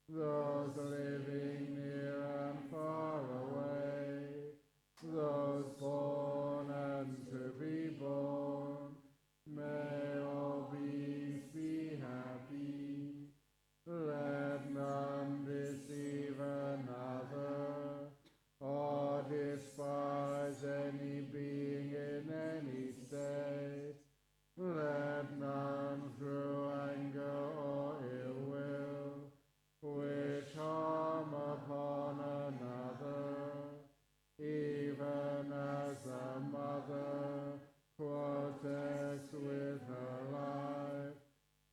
those living near and far away, those born and to be born, may all beings be happy. Let none deceive another, or despise any being in any state. Let none through anger or ill will wish harm upon another, even as a mother protects with her life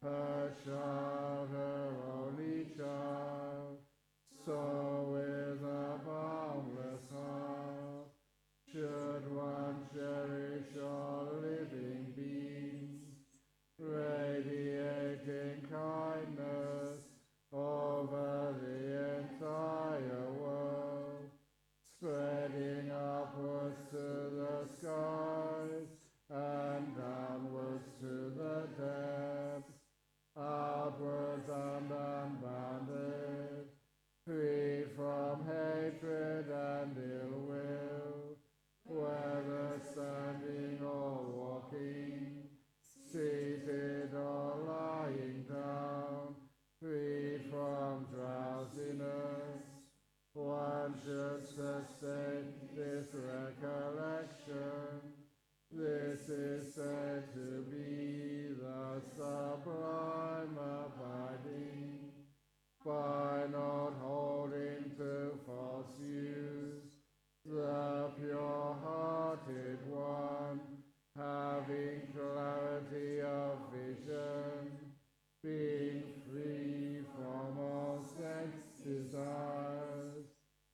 her child, her only child, so with a boundless heart should one cherish all living beings, radiating kindness over the entire world, spreading upwards to the skies and downwards to the depths, outwards and unbounded, free from hatred and ill will, whether standing or walking, seated or lying down, free from drowsiness. One should sustain this recollection. This is said to be the sublime abiding, by not holding to false views, the pure-hearted one, having clarity of vision, being free from all sense desires,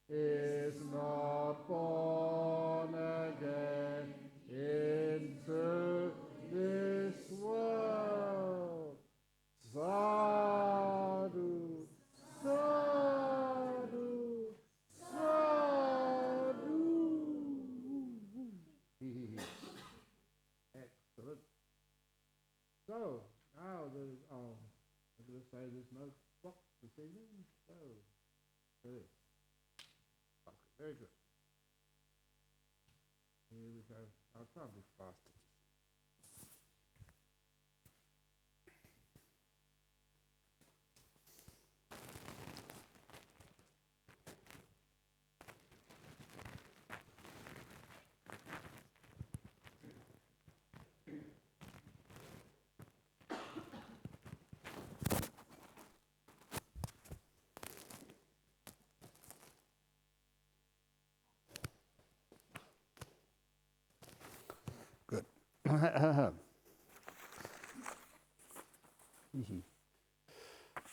is not born again into this world. Sadhu, sadhu, sadhu. Excellent. So, now there's, I'm going to say there's no box this evening. So, good. Okay, very good. Here we go. I'll try and be faster. Good.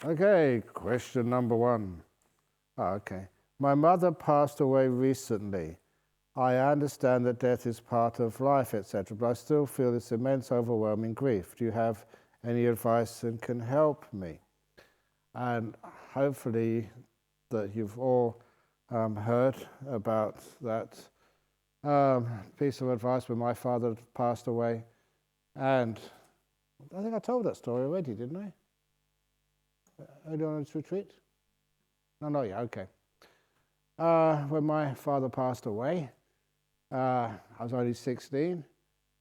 Okay, question number 1. Okay. My mother passed away recently. I understand that death is part of life, etc., but I still feel this immense, overwhelming grief. Do you have any advice that can help me? And hopefully that you've all heard about that piece of advice when my father passed away. And I think I told that story already, didn't I? Early on this retreat? No, yeah, okay. When my father passed away, I was only 16.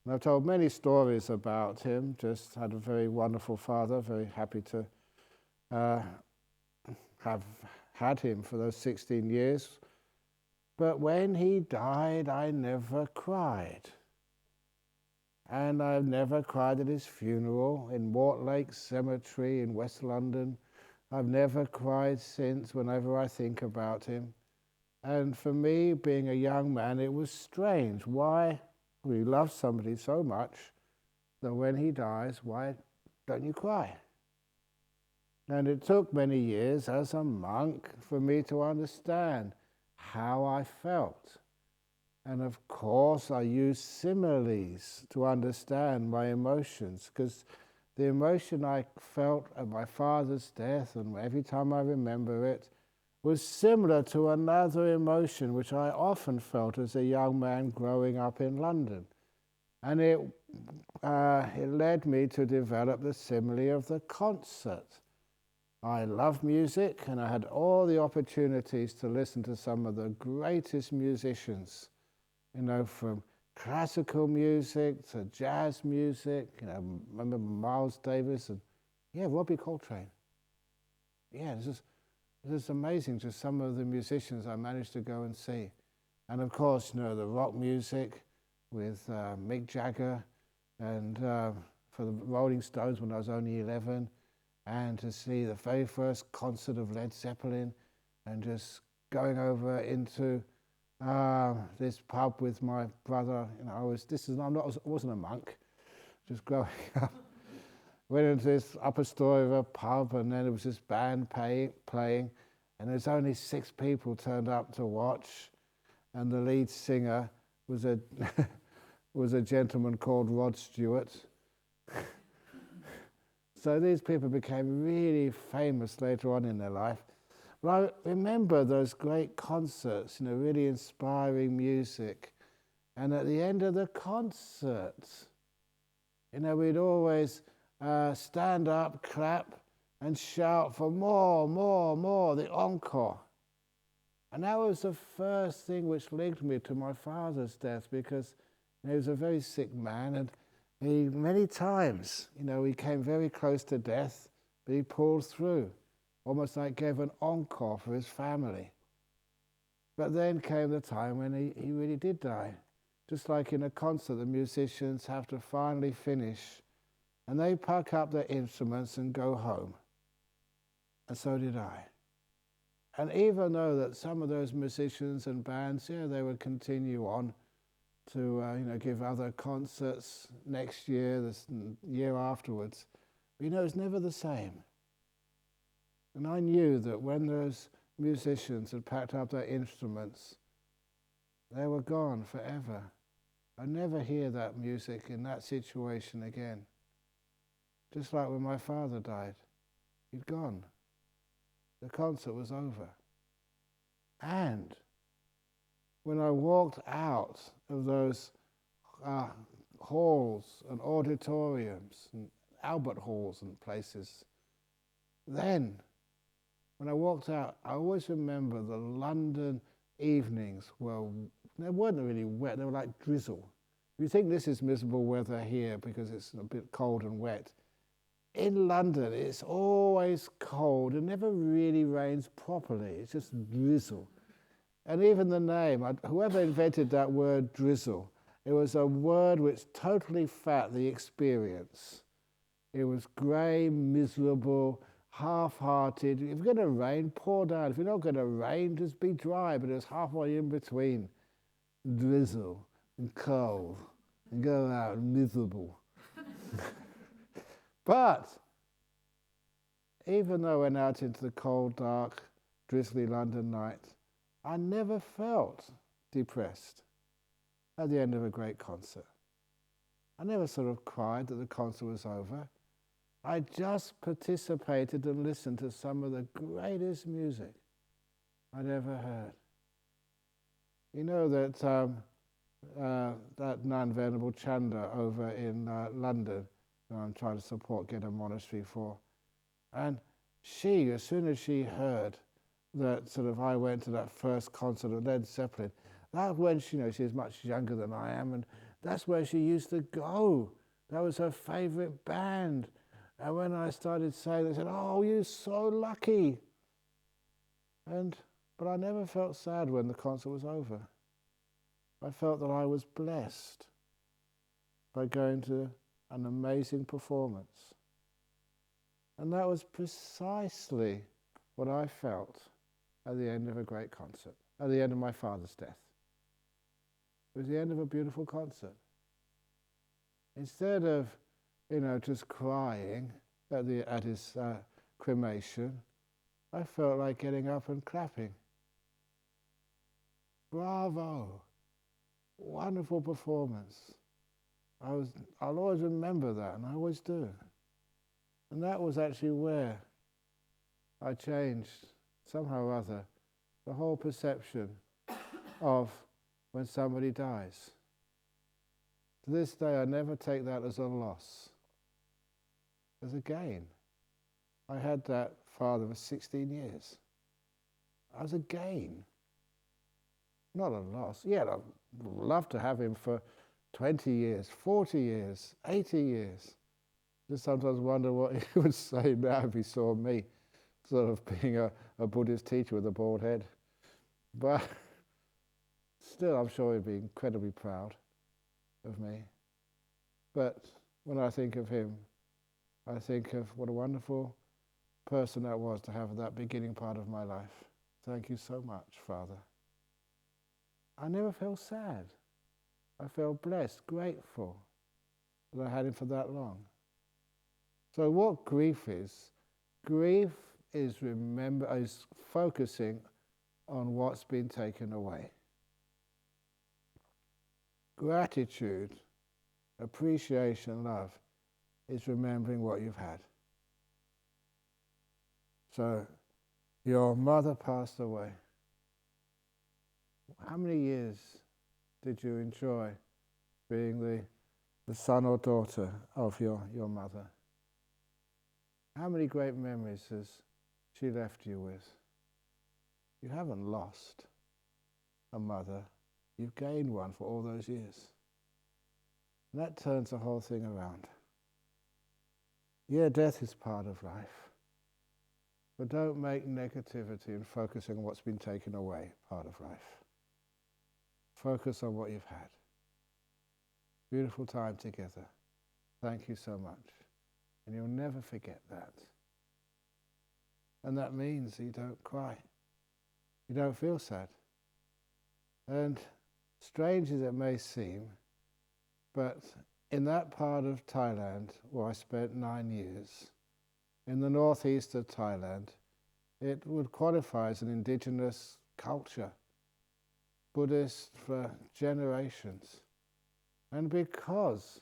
And I've told many stories about him, just had a very wonderful father, very happy to have had him for those 16 years. But when he died, I never cried. And I've never cried at his funeral in Mortlake Cemetery in West London. I've never cried since whenever I think about him. And for me, being a young man, it was strange. Why we love somebody so much that when he dies, why don't you cry? And it took many years as a monk for me to understand how I felt. And of course, I use similes to understand my emotions, because the emotion I felt at my father's death, and every time I remember it, was similar to another emotion which I often felt as a young man growing up in London. And it led me to develop the simile of the concert. I love music, and I had all the opportunities to listen to some of the greatest musicians, from classical music to jazz music. I remember Miles Davis and, Robbie Coltrane. This is amazing, just some of the musicians I managed to go and see. And of course, the rock music with Mick Jagger, and for the Rolling Stones when I was only 11, and to see the very first concert of Led Zeppelin, and just going over into this pub with my brother. I wasn't a monk, just growing up. Went into this upper story of a pub, and then it was this band playing, and there's only 6 people turned up to watch, and the lead singer was a was a gentleman called Rod Stewart. So these people became really famous later on in their life. But I remember those great concerts, really inspiring music. And at the end of the concert, we'd always stand up, clap, and shout for more, the encore. And that was the first thing which linked me to my father's death, because he was a very sick man, and he many times, he came very close to death, but he pulled through, almost like gave an encore for his family. But then came the time when he really did die. Just like in a concert, the musicians have to finally finish, and they pack up their instruments and go home. And so did I. And even though that some of those musicians and bands, they would continue on to give other concerts next year, this year afterwards, but it's never the same. And I knew that when those musicians had packed up their instruments, they were gone forever. I'd never hear that music in that situation again. Just like when my father died, he'd gone. The concert was over. And when I walked out of those halls and auditoriums and Albert halls and places, then when I walked out, I always remember the London evenings they weren't really wet, they were like drizzle. If you think this is miserable weather here because it's a bit cold and wet, in London it's always cold. It never really rains properly, it's just drizzle. And even the name, whoever invented that word drizzle, it was a word which totally fat the experience. It was grey, miserable, half-hearted. If you're going to rain, pour down. If you're not going to rain, just be dry. But it's halfway in between. Drizzle and cold and go out miserable. But even though I went out into the cold, dark, drizzly London night, I never felt depressed at the end of a great concert. I never sort of cried that the concert was over. I just participated and listened to some of the greatest music I'd ever heard. You know that that nun, Venerable Chanda, over in London, who I'm trying to support, get a monastery for. And she, as soon as she heard that I went to that first concert of Led Zeppelin, that when she's much younger than I am, and that's where she used to go. That was her favourite band. And when I started saying, they said, "Oh, you're so lucky." But I never felt sad when the concert was over. I felt that I was blessed by going to an amazing performance. And that was precisely what I felt at the end of a great concert, at the end of my father's death. It was the end of a beautiful concert. Instead of, just crying at his cremation, I felt like getting up and clapping. Bravo! Wonderful performance. I'll always remember that, and I always do. And that was actually where I changed, somehow or other, the whole perception of when somebody dies. To this day, I never take that as a loss, as a gain. I had that father for 16 years. That was a gain, not a loss. Yeah, I'd love to have him for 20 years, 40 years, 80 years. Just sometimes wonder what he would say now if he saw me sort of being a Buddhist teacher with a bald head. But still, I'm sure he'd be incredibly proud of me. But when I think of him, I think of what a wonderful person that was to have at that beginning part of my life. Thank you so much, Father. I never felt sad. I felt blessed, grateful that I had him for that long. So what grief is is focusing on what's been taken away. Gratitude, appreciation, love is remembering what you've had. So, your mother passed away. How many years did you enjoy being the son or daughter of your mother? How many great memories has she left you with? You haven't lost a mother. You've gained one for all those years. And that turns the whole thing around. Yeah, death is part of life. But don't make negativity and focusing on what's been taken away part of life. Focus on what you've had. Beautiful time together. Thank you so much. And you'll never forget that. And that means you don't cry. You don't feel sad. And strange as it may seem, but in that part of Thailand where I spent 9 years, in the northeast of Thailand, it would qualify as an indigenous culture, Buddhist for generations. And because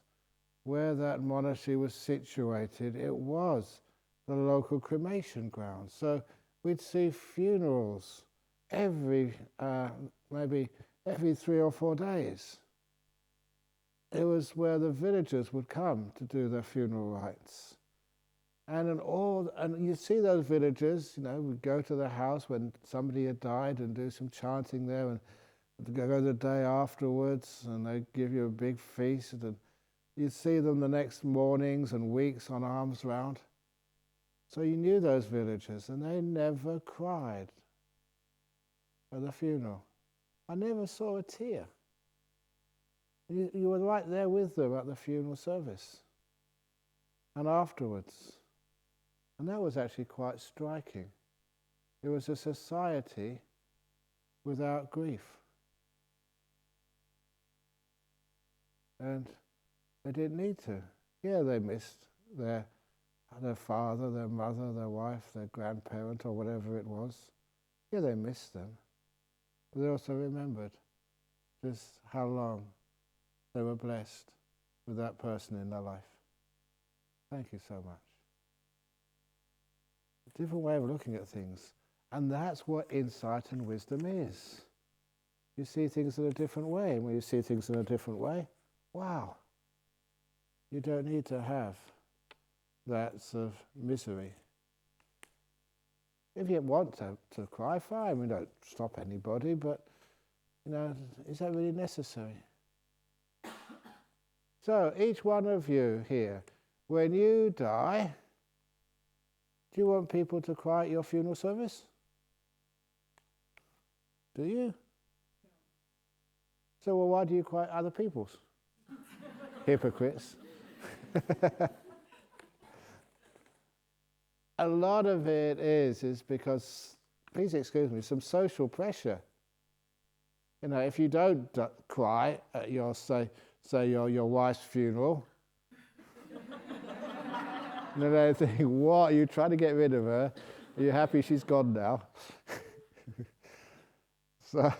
where that monastery was situated, it was the local cremation ground. So we'd see funerals maybe every 3 or 4 days. It was where the villagers would come to do their funeral rites. And you see those villagers, would go to the house when somebody had died and do some chanting there, and go the day afterwards, and they'd give you a big feast, and you'd see them the next mornings and weeks on arms round. So you knew those villagers, and they never cried at the funeral. I never saw a tear. You were right there with them at the funeral service and afterwards. And that was actually quite striking. It was a society without grief. And they didn't need to. Yeah, they missed their father, their mother, their wife, their grandparent, or whatever it was. Yeah, they missed them. But they also remembered just how long they were blessed with that person in their life. Thank you so much. A different way of looking at things. And that's what insight and wisdom is. You see things in a different way. And when you see things in a different way, wow, you don't need to have that sort of misery. If you want to cry, fine. We don't stop anybody, but is that really necessary? So each one of you here, when you die, do you want people to cry at your funeral service? Do you? So why do you cry at other people's? Hypocrites. A lot of it is because, please excuse me, some social pressure. If you don't cry at your your wife's funeral, then they think, what, are you trying to get rid of her? Are you happy she's gone now? So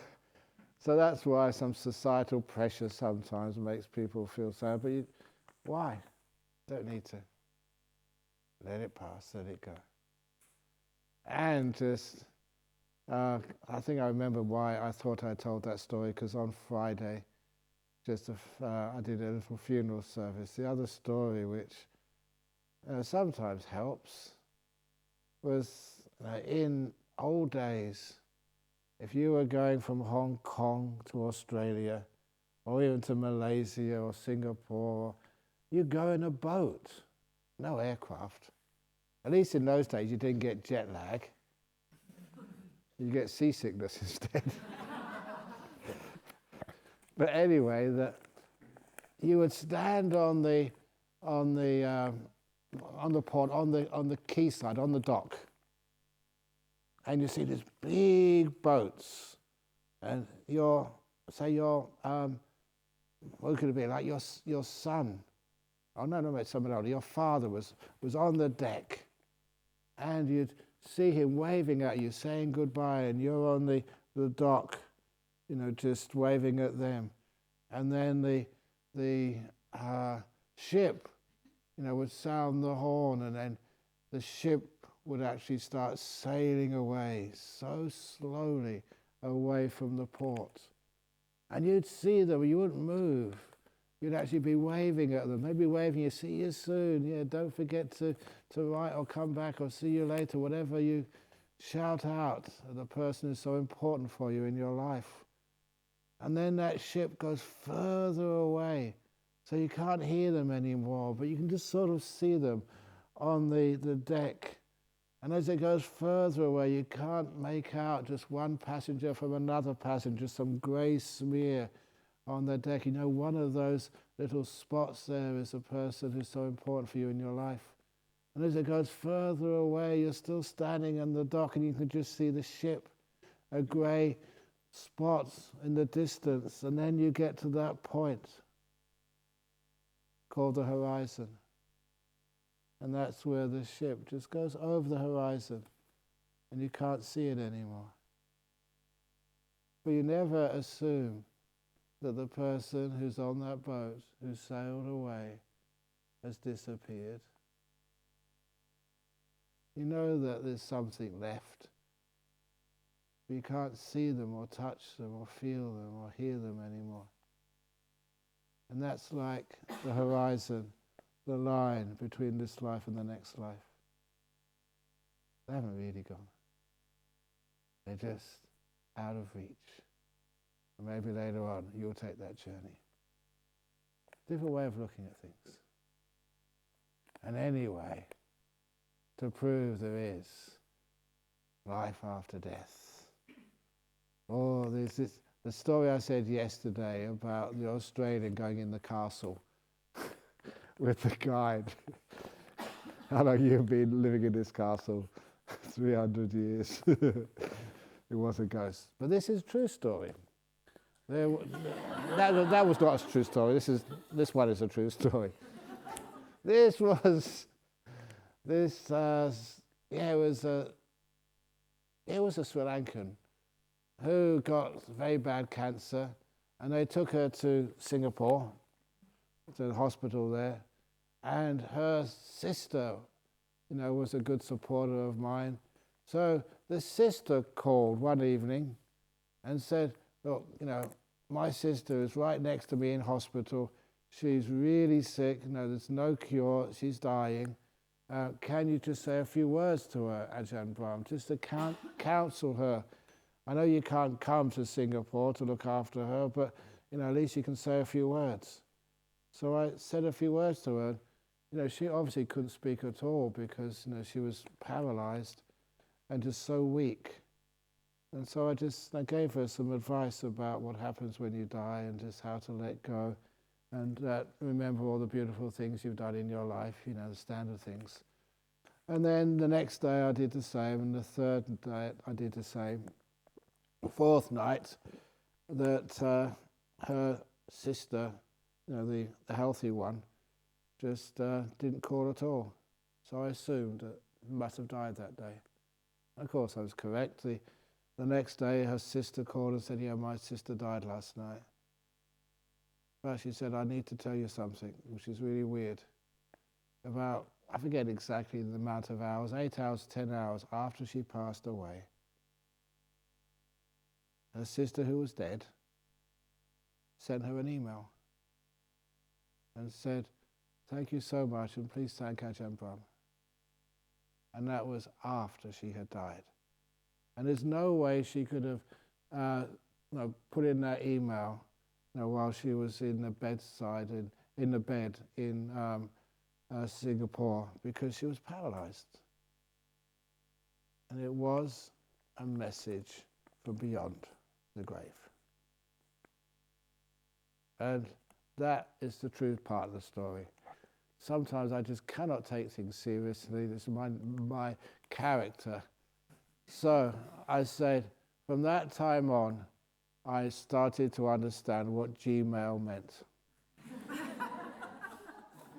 that's why some societal pressure sometimes makes people feel sad. But why? Don't need to. Let it pass, let it go. And just, I think I remember why I thought I told that story, because on Friday, I did a little funeral service. The other story, which sometimes helps, was in old days, if you were going from Hong Kong to Australia, or even to Malaysia or Singapore, you go in a boat, no aircraft. At least in those days you didn't get jet lag. You get seasickness instead. But anyway, you would stand on the quayside, on the dock, and you see these big boats, and what could it be, like your son, oh no, someone else, your father was on the deck, and you'd see him waving at you, saying goodbye, and you're on the dock, just waving at them. And then the ship, would sound the horn, and then the ship would actually start sailing away, so slowly away from the port. And you'd see them, you wouldn't move. You'd actually be waving at them. They'd be waving you, see you soon, yeah, don't forget to write or come back or see you later, whatever you shout out at the person who's so important for you in your life. And then that ship goes further away, so you can't hear them anymore, but you can just sort of see them on the deck. And as it goes further away, you can't make out just one passenger from another passenger, some grey smear on the deck. One of those little spots there is the person who's so important for you in your life. And as it goes further away, you're still standing on the dock, and you can just see the ship, a grey spots in the distance, and then you get to that point called the horizon. And that's where the ship just goes over the horizon, and you can't see it anymore. But you never assume that the person who's on that boat, who sailed away, has disappeared. You know that there's something left, but you can't see them or touch them or feel them or hear them anymore. And that's like the horizon, the line between this life and the next life. They haven't really gone. They're just out of reach. And maybe later on you'll take that journey. Different way of looking at things. And anyway, to prove there is life after death. Oh, there's the story I said yesterday about the Australian going in the castle with the guide. How long you've been living in this castle? 300 years. It was a ghost. But this is a true story. That was not a true story. This one is a true story. It was a Sri Lankan who got very bad cancer, and they took her to Singapore, to the hospital there, and her sister, was a good supporter of mine. So the sister called one evening and said, look, my sister is right next to me in hospital. She's really sick. There's no cure. She's dying. Can you just say a few words to her, Ajahn Brahm, just to counsel her? I know you can't come to Singapore to look after her, but at least you can say a few words. So I said a few words to her. She obviously couldn't speak at all because she was paralyzed and just so weak. And so I gave her some advice about what happens when you die and just how to let go, and remember all the beautiful things you've done in your life, the standard things. And then the next day I did the same, and the third day I did the same. The fourth night, that her sister, the healthy one, just didn't call at all. So I assumed that she must have died that day. Of course, I was correct. The next day, her sister called and said, yeah, my sister died last night. But she said, I need to tell you something, which is really weird. About, I forget exactly the amount of hours, 8 hours, 10 hours after she passed away, her sister, who was dead, sent her an email and said, thank you so much, and please thank Ajahn Brahm. And that was after she had died. And there's no way she could have put in that email while she was in the bedside, in the bed in Singapore, because she was paralyzed. And it was a message from beyond the grave. And that is the true part of the story. Sometimes I just cannot take things seriously. This is my character. So I said, from that time on, I started to understand what Gmail meant.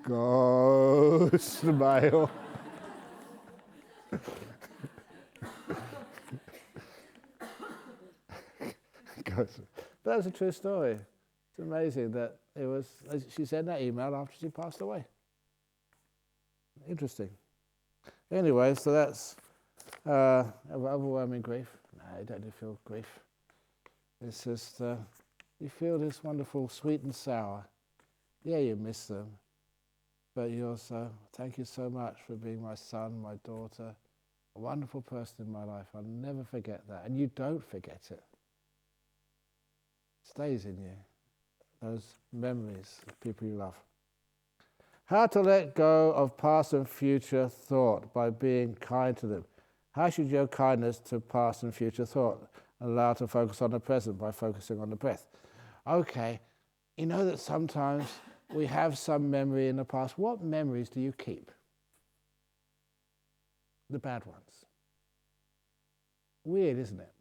Ghost mail. That was a true story. It's amazing that it was. She sent that email after she passed away. Interesting. Anyway, so that's overwhelming grief. No, you don't feel grief. It's just you feel this wonderful sweet and sour. Yeah, you miss them, but you also thank you so much for being my son, my daughter, a wonderful person in my life. I'll never forget that, and you don't forget it. It stays in you. Those memories of people you love. How to let go of past and future thought by being kind to them. How should your kindness to past and future thought allow to focus on the present by focusing on the breath? Okay, you know that sometimes we have some memory in the past. What memories do you keep? The bad ones. Weird, isn't it?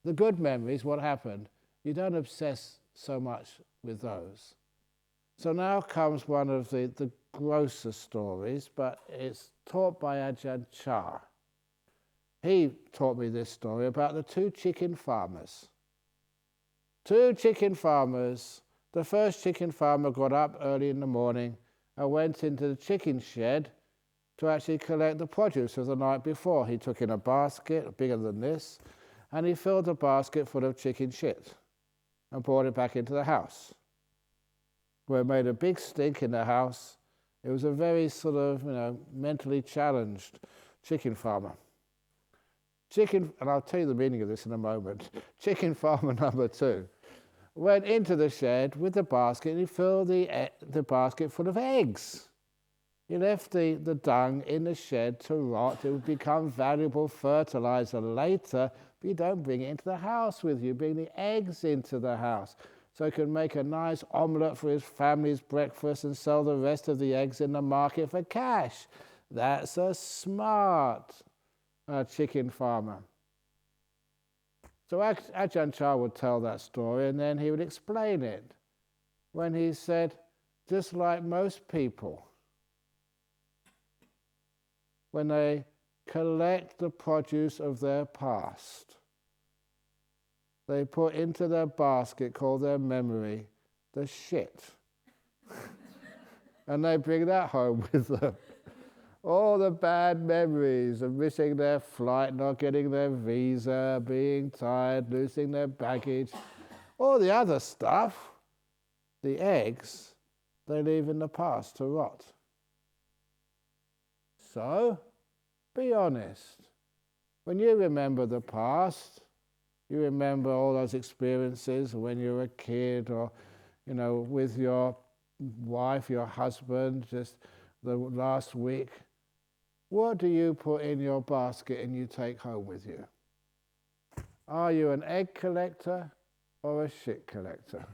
The good memories, what happened, you don't obsess so much with those. So now comes one of the grosser stories, but it's taught by Ajahn Brahm. He taught me this story about the two chicken farmers. Two chicken farmers. The first chicken farmer got up early in the morning and went into the chicken shed to actually collect the produce of the night before. He took in a basket bigger than this, and he filled the basket full of chicken shit and brought it back into the house, where it made a big stink in the house. It was a very sort of, mentally challenged chicken farmer. And I'll tell you the meaning of this in a moment. Chicken farmer number 2 went into the shed with the basket and he filled the basket full of eggs. He left the dung in the shed to rot. It would become valuable fertilizer later, but you don't bring it into the house with you. Bring the eggs into the house so he could make a nice omelette for his family's breakfast and sell the rest of the eggs in the market for cash. That's a smart chicken farmer. So Ajahn Brahm would tell that story and then he would explain it when he said, just like most people, when they collect the produce of their past, they put into their basket called their memory the shit. And they bring that home with them. All the bad memories of missing their flight, not getting their visa, being tired, losing their baggage, all the other stuff, the eggs, they leave in the past to rot. So, be honest. When you remember the past, you remember all those experiences when you were a kid or, with your wife, your husband, just the last week. What do you put in your basket and you take home with you? Are you an egg collector or a shit collector?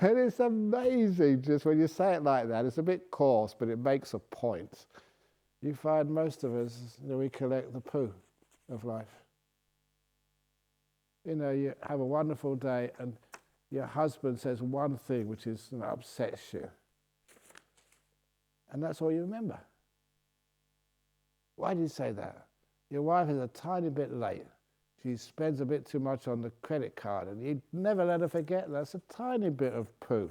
And it's amazing just when you say it like that. It's a bit coarse, but it makes a point. You find most of us, we collect the poo of life. You have a wonderful day and your husband says one thing which is upsets you. And that's all you remember. Why did you say that? Your wife is a tiny bit late. She spends a bit too much on the credit card, and you'd never let her forget that's a tiny bit of poo.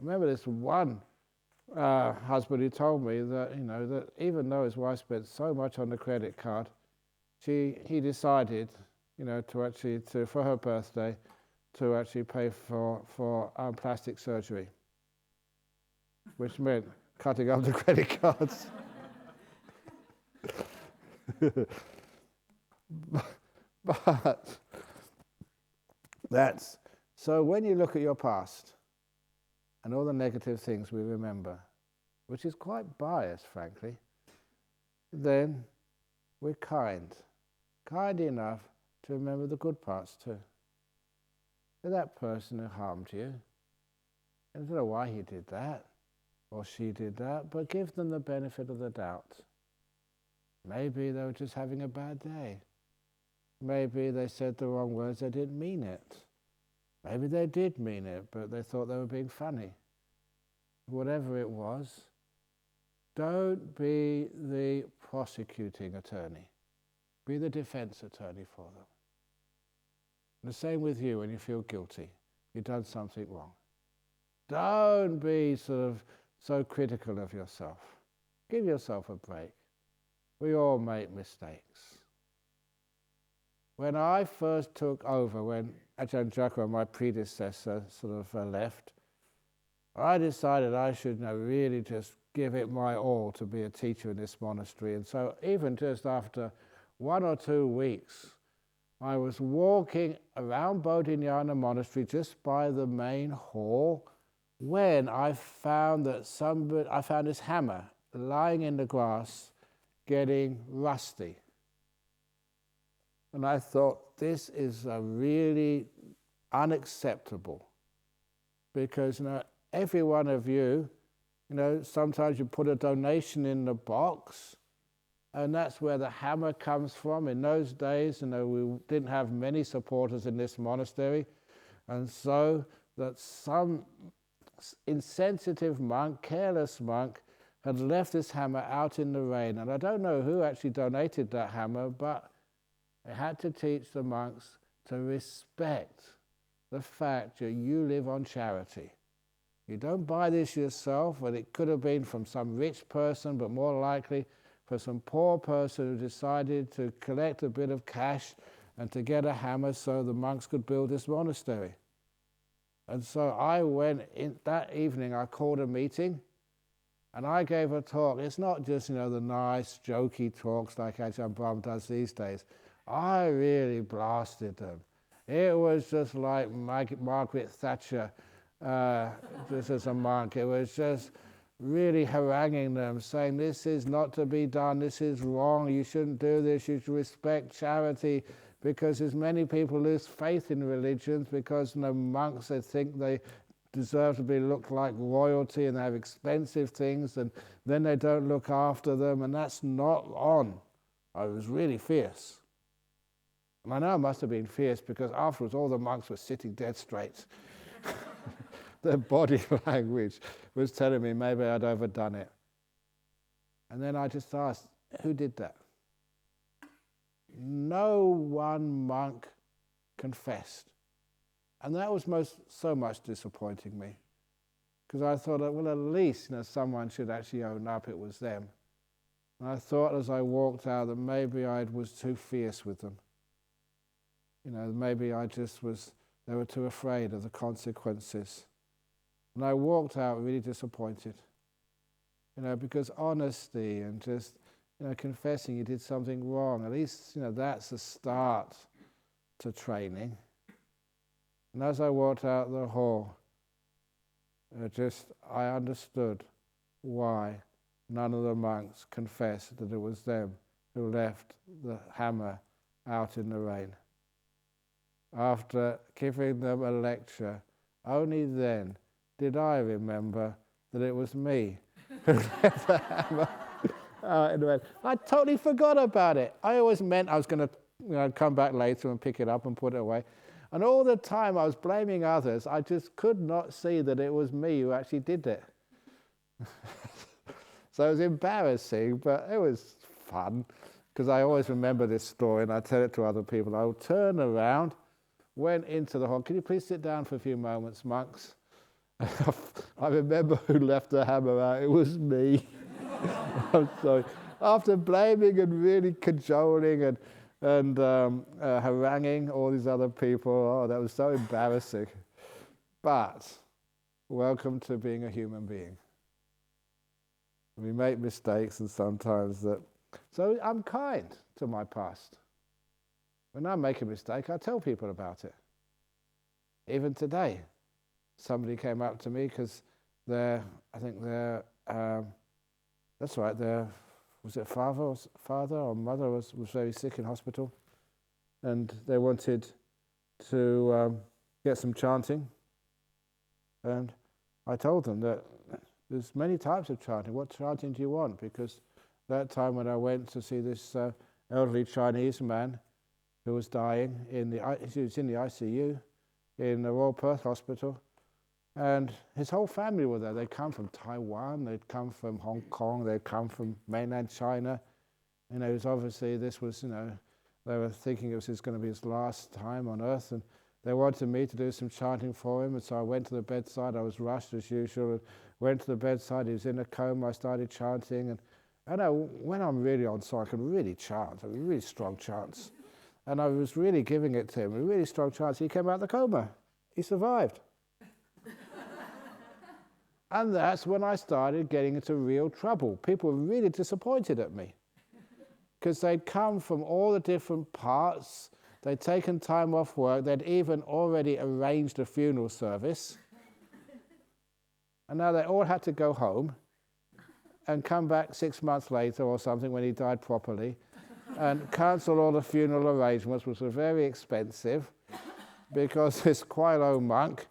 Remember this one husband who told me that, that even though his wife spent so much on the credit card, he decided, for her birthday, to actually pay for plastic surgery, which meant cutting up the credit cards. But that's, so when you look at your past and all the negative things we remember, which is quite biased, frankly, then we're kind enough to remember the good parts too. That person who harmed you, I don't know why he did that or she did that, but give them the benefit of the doubt. Maybe they were just having a bad day. Maybe they said the wrong words, they didn't mean it. Maybe they did mean it, but they thought they were being funny. Whatever it was, don't be the prosecuting attorney. Be the defense attorney for them. And the same with you when you feel guilty. You've done something wrong. Don't be sort of so critical of yourself. Give yourself a break. We all make mistakes. When I first took over, when Ajahn Brahm, my predecessor, sort of left, I decided I should really just give it my all to be a teacher in this monastery. And so even just after 1 or 2 weeks, I was walking around Jhana monastery just by the main hall when I found that I found this hammer lying in the grass getting rusty. And I thought, this is really unacceptable, because every one of you, sometimes you put a donation in the box, and that's where the hammer comes from. In those days, we didn't have many supporters in this monastery, and so that some insensitive monk, careless monk, had left this hammer out in the rain. And I don't know who actually donated that hammer, but I had to teach the monks to respect the fact that you live on charity. You don't buy this yourself, and it could have been from some rich person, but more likely for some poor person who decided to collect a bit of cash and to get a hammer so the monks could build this monastery. And so I went in that evening, I called a meeting, and I gave a talk. It's not just, the nice, jokey talks like Ajahn Brahm does these days. I really blasted them. It was just like Margaret Thatcher, just as a monk. It was just really haranguing them, saying this is not to be done, this is wrong, you shouldn't do this, you should respect charity, because there's many people lose faith in religions because monks, they think they deserve to be looked like royalty and they have expensive things, and then they don't look after them, and that's not on. I was really fierce. And I know I must have been fierce because afterwards all the monks were sitting dead straight. Their body language was telling me maybe I'd overdone it. And then I just asked, who did that? No one monk confessed. And that was so much disappointing me, because I thought, well, at least someone should actually own up it was them. And I thought as I walked out that maybe I was too fierce with them. Maybe they were too afraid of the consequences. And I walked out really disappointed, because honesty and just, confessing you did something wrong, at least, that's a start to training. And as I walked out the hall, I understood why none of the monks confessed that it was them who left the hammer out in the rain. After giving them a lecture, only then did I remember that it was me who left the hammer out in the rain. I totally forgot about it. I always meant I was going to come back later and pick it up and put it away. And all the time I was blaming others. I just could not see that it was me who actually did it. So it was embarrassing, but it was fun, because I always remember this story and I tell it to other people. I would turn around, went into the hall. Can you please sit down for a few moments, monks? I remember who left the hammer out. It was me. I'm sorry. After blaming and really cajoling and haranguing all these other people, that was so embarrassing. But welcome to being a human being. We make mistakes, and sometimes that. So I'm kind to my past. When I make a mistake, I tell people about it. Even today, somebody came up to me because that's right, was it father or mother was very sick in hospital, and they wanted to get some chanting. And I told them that there's many types of chanting. What chanting do you want? Because that time when I went to see this elderly Chinese man who was dying, he was in the ICU in the Royal Perth Hospital, and his whole family were there. They'd come from Taiwan, they'd come from Hong Kong, they'd come from mainland China. It was obviously, they were thinking it was going to be his last time on earth, and they wanted me to do some chanting for him. And so I went to the bedside. I was rushed as usual, and went to the bedside. He was in a coma. I started chanting, and I know when I'm really on song, I can really chant, really strong chants. And I was really giving it to him, a really strong chants. He came out of the coma. He survived. And that's when I started getting into real trouble. People were really disappointed at me because they'd come from all the different parts. They'd taken time off work. They'd even already arranged a funeral service. And now they all had to go home and come back 6 months later or something when he died properly and cancel all the funeral arrangements, which were very expensive because this quite old monk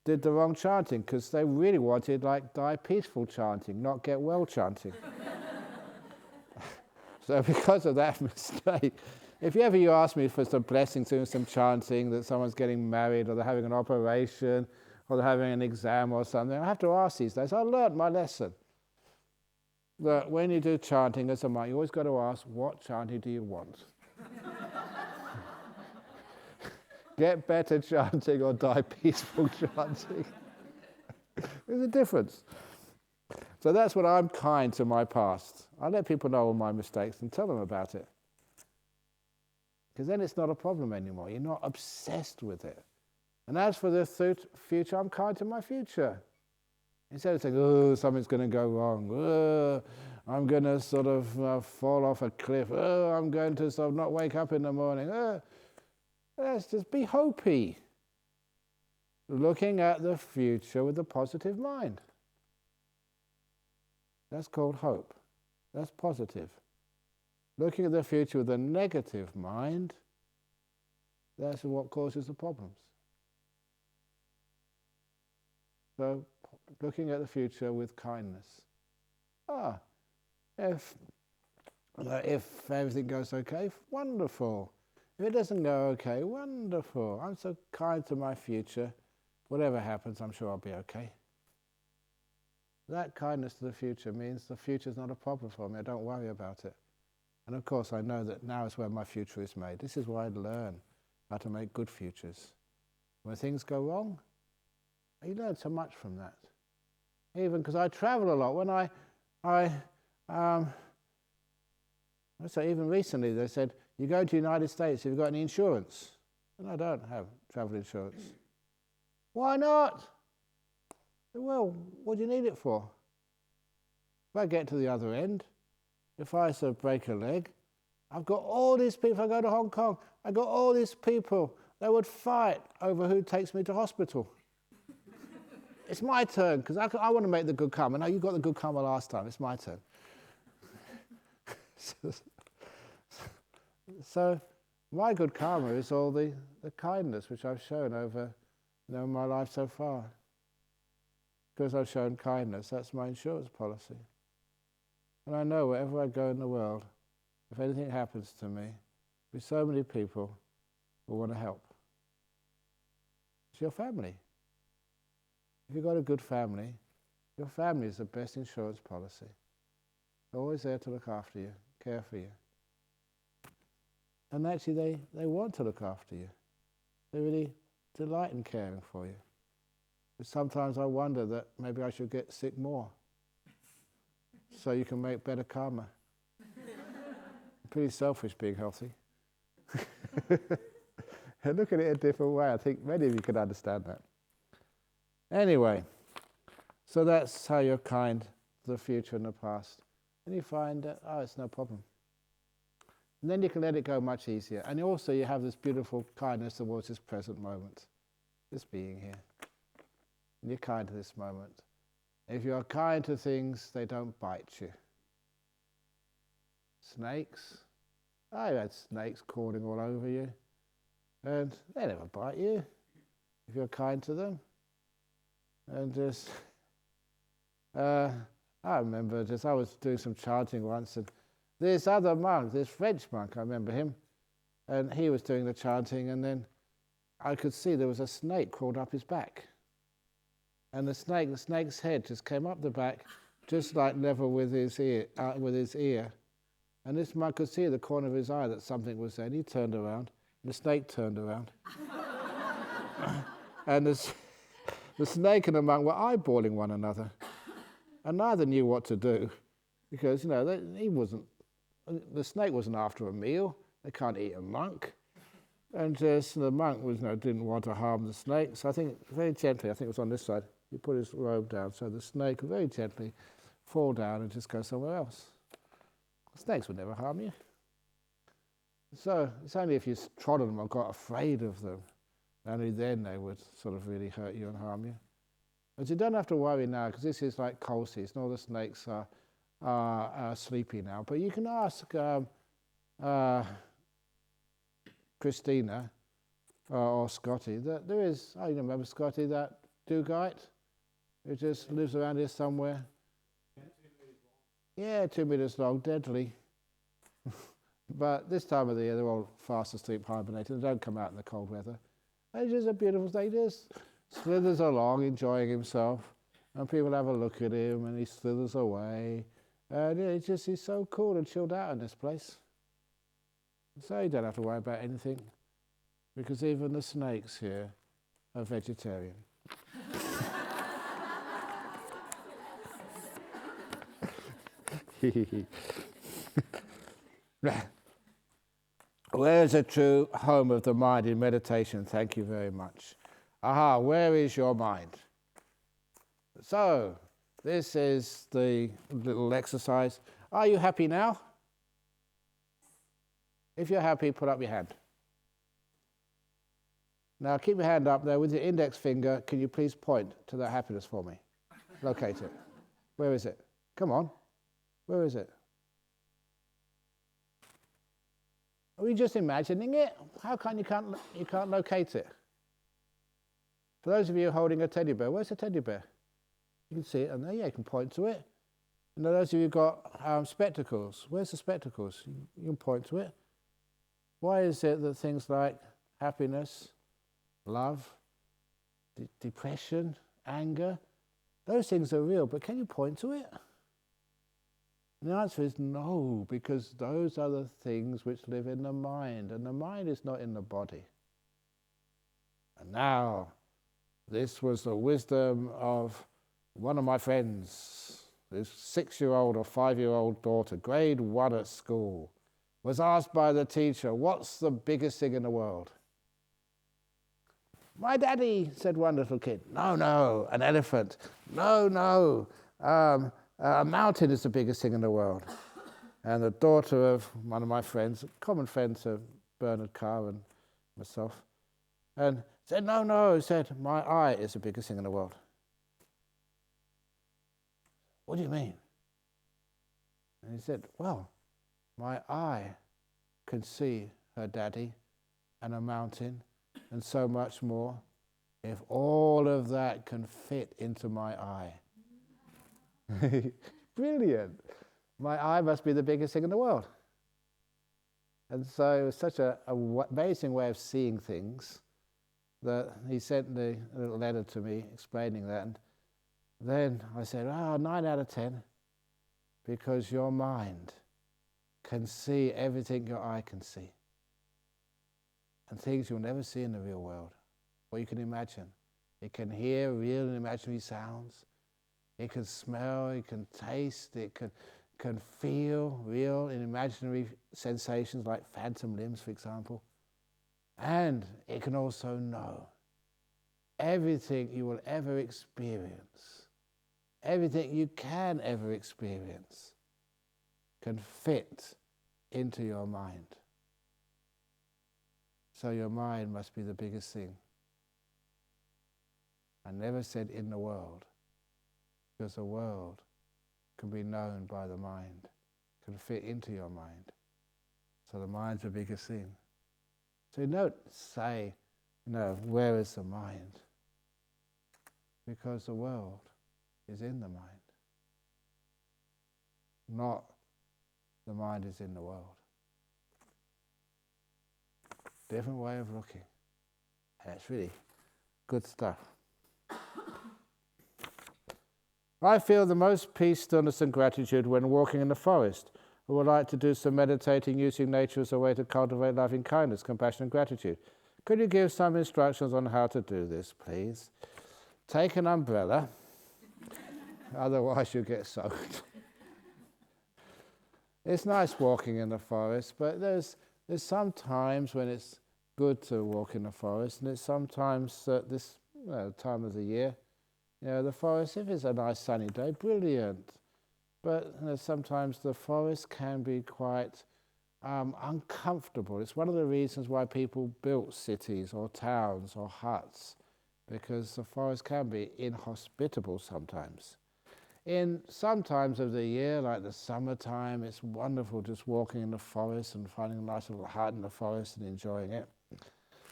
did the wrong chanting because they really wanted die peaceful chanting, not get well chanting. So because of that mistake, if you ask me for some blessings, doing some chanting, that someone's getting married or they're having an operation or they're having an exam or something, I have to ask these days. I learned my lesson. That when you do chanting as a monk, you always got to ask, what chanting do you want? Get better chanting or die peaceful chanting. There's a difference. So that's what I'm kind to my past. I let people know all my mistakes and tell them about it. Because then it's not a problem anymore. You're not obsessed with it. And as for the future, I'm kind to my future. Instead of saying, oh, something's going to go wrong. Oh, I'm going to sort of fall off a cliff. Oh, I'm going to sort of not wake up in the morning. Oh, let's just be hopey. Looking at the future with a positive mind. That's called hope. That's positive. Looking at the future with a negative mind, that's what causes the problems. So, looking at the future with kindness. If everything goes okay, wonderful. If it doesn't go okay, wonderful. I'm so kind to my future. Whatever happens, I'm sure I'll be okay. That kindness to the future means the future's not a problem for me. I don't worry about it. And of course, I know that now is where my future is made. This is where I learn how to make good futures. When things go wrong, you learn so much from that. Even because I travel a lot. When even recently they said, you go to the United States, have you got any insurance? And I don't have travel insurance. Why not? Well, what do you need it for? If I get to the other end, if I sort of break a leg, I've got all these people. If I go to Hong Kong, I've got all these people that would fight over who takes me to hospital. It's my turn, because I want to make the good karma. Now, you got the good karma last time. It's my turn. So my good karma is all the kindness which I've shown over my life so far. Because I've shown kindness, that's my insurance policy. And I know wherever I go in the world, if anything happens to me, there's so many people who want to help. It's your family. If you've got a good family, your family is the best insurance policy. They're always there to look after you, care for you. And actually they want to look after you. They really delight in caring for you. But sometimes I wonder that maybe I should get sick more so you can make better karma. Pretty selfish being healthy. Look at it a different way. I think many of you can understand that. Anyway, so that's how you're kind the future and the past. And you find that, it's no problem. And then you can let it go much easier. And also you have this beautiful kindness towards this present moment, just being here. And you're kind to this moment. If you're kind to things, they don't bite you. Snakes, I've had snakes crawling all over you, and they never bite you if you're kind to them. And just, I remember I was doing some chanting once, and this other monk, this French monk, I remember him, and he was doing the chanting, and then I could see there was a snake crawled up his back. And the snake's head just came up the back, just like level with his ear. And this monk could see at the corner of his eye that something was there. And he turned around, and the snake turned around. And the snake and the monk were eyeballing one another. And neither knew what to do, because the snake wasn't after a meal. They can't eat a monk. And the monk didn't want to harm the snake. So I think very gently, I think it was on this side, he put his robe down so the snake would very gently fall down and just go somewhere else. Snakes would never harm you. So it's only if you trod on them or got afraid of them, only then they would sort of really hurt you and harm you. But you don't have to worry now, because this is like cold season. All the snakes are sleepy now. But you can ask Christina or Scotty. That there is, you remember Scotty, that Dugite who just lives around here somewhere. 2 meters long, deadly. But this time of the year, they're all fast asleep, hibernating. They don't come out in the cold weather. It's just a beautiful thing. He just slithers along, enjoying himself. And people have a look at him, and he slithers away. And he's so cool and chilled out in this place. So you don't have to worry about anything, because even the snakes here are vegetarian. Where is a true home of the mind in meditation? Thank you very much. Where is your mind? So, this is the little exercise. Are you happy now? If you're happy, put up your hand. Now keep your hand up there with your index finger. Can you please point to that happiness for me? Locate it. Where is it? Come on. Where is it? Are we just imagining it? How come you can't locate it? For those of you holding a teddy bear, where's the teddy bear? You can see it, and there, you can point to it. And those of you who've got spectacles, where's the spectacles? You can point to it. Why is it that things like happiness, love, depression, anger, those things are real, but can you point to it? And the answer is no, because those are the things which live in the mind, and the mind is not in the body. And now, this was the wisdom of one of my friends, this 6-year-old or 5-year-old daughter, grade 1 at school, was asked by the teacher, what's the biggest thing in the world? My daddy, said one little kid. No, an elephant. No, a mountain is the biggest thing in the world. And the daughter of one of my friends, a common friend to Bernard Carr and myself, and said, no, said, my eye is the biggest thing in the world. What do you mean? And he said, well, my eye can see her daddy and a mountain and so much more, if all of that can fit into my eye. Brilliant. My eye must be the biggest thing in the world. And so it was such an amazing way of seeing things that he sent a little letter to me explaining that. And then I said, 9 out of 10, because your mind can see everything your eye can see. And things you'll never see in the real world, or you can imagine. It can hear real and imaginary sounds. It can smell, it can taste, it can feel real and imaginary sensations like phantom limbs, for example. And it can also know everything you will ever experience, everything you can ever experience can fit into your mind. So your mind must be the biggest thing. I never said in the world, because the world can be known by the mind, can fit into your mind. So the mind's the biggest thing. So you don't say, where is the mind? Because the world is in the mind. Not the mind is in the world. Different way of looking. That's really good stuff. I feel the most peace, stillness and gratitude when walking in the forest. I would like to do some meditating using nature as a way to cultivate loving kindness, compassion and gratitude. Could you give some instructions on how to do this, please? Take an umbrella, otherwise you'll get soaked. It's nice walking in the forest, but there's some times when it's good to walk in the forest, and it's sometimes at this time of the year, the forest, if it's a nice sunny day, brilliant. But sometimes the forest can be quite uncomfortable. It's one of the reasons why people built cities or towns or huts, because the forest can be inhospitable sometimes. In some times of the year, like the summertime, it's wonderful just walking in the forest and finding a nice little hut in the forest and enjoying it.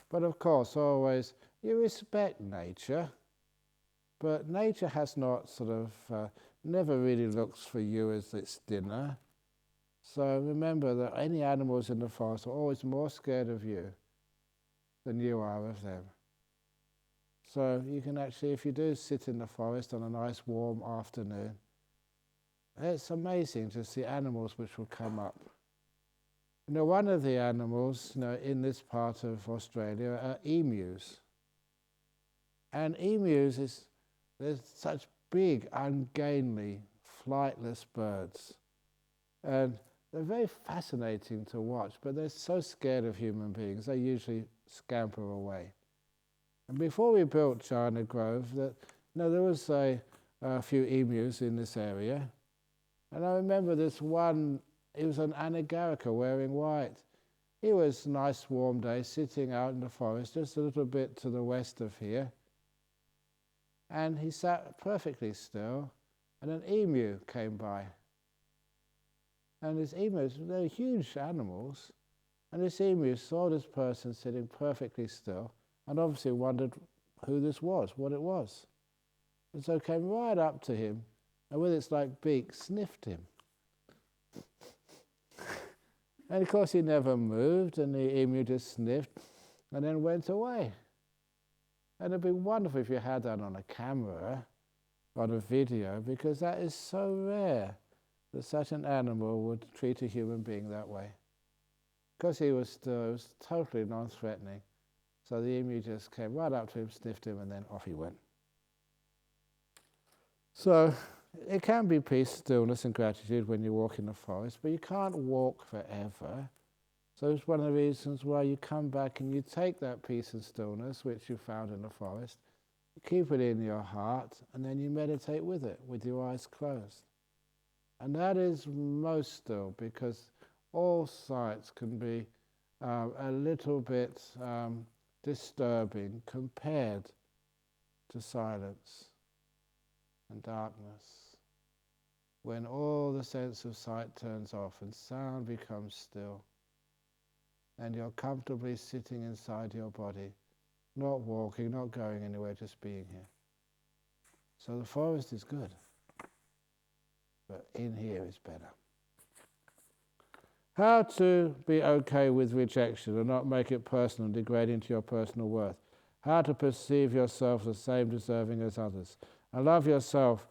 But of course, always, you respect nature, but nature has not never really looks for you as its dinner. So remember that any animals in the forest are always more scared of you than you are of them. So you can actually, if you do sit in the forest on a nice warm afternoon, it's amazing to see animals which will come up. One of the animals in this part of Australia are emus. And emus, they're such big, ungainly, flightless birds. And they're very fascinating to watch, but they're so scared of human beings, they usually scamper away. And before we built Jhana Grove, there was a few emus in this area. And I remember this one, he was an anagarika wearing white. He was a nice warm day sitting out in the forest just a little bit to the west of here. And he sat perfectly still, and an emu came by. And these emus, they're huge animals, and this emu saw this person sitting perfectly still, and obviously wondered who this was, what it was. And so it came right up to him, and with its beak, sniffed him. And of course he never moved, and the emu just sniffed, and then went away. And it'd be wonderful if you had that on a camera, on a video, because that is so rare that such an animal would treat a human being that way. Because he was totally non-threatening. So the emu just came right up to him, sniffed him, and then off he went. So it can be peace, stillness and gratitude when you walk in the forest, but you can't walk forever. So it's one of the reasons why you come back and you take that peace and stillness, which you found in the forest, keep it in your heart, and then you meditate with it, with your eyes closed. And that is most still, because all sights can be a little bit disturbing compared to silence and darkness. When all the sense of sight turns off and sound becomes still, and you're comfortably sitting inside your body, not walking, not going anywhere, just being here. So the forest is good, but in here is better. How to be okay with rejection and not make it personal and degrading to your personal worth. How to perceive yourself the same deserving as others. And love yourself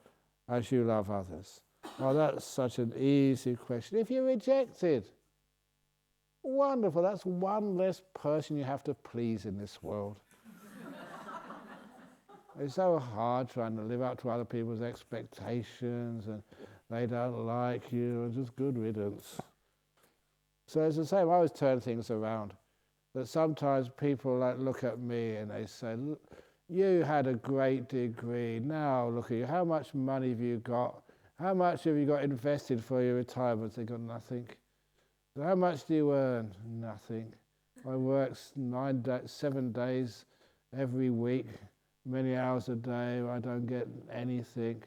as you love others. Oh, that's such an easy question. If you're rejected, wonderful, that's one less person you have to please in this world. It's so hard trying to live up to other people's expectations, and they don't like you, and just good riddance. So it's the same, I always turn things around. That sometimes people look at me and they say, You had a great degree. Now look at you. How much money have you got? How much have you got invested for your retirement? They got nothing. So how much do you earn? Nothing. I work 7 days every week, many hours a day. I don't get anything.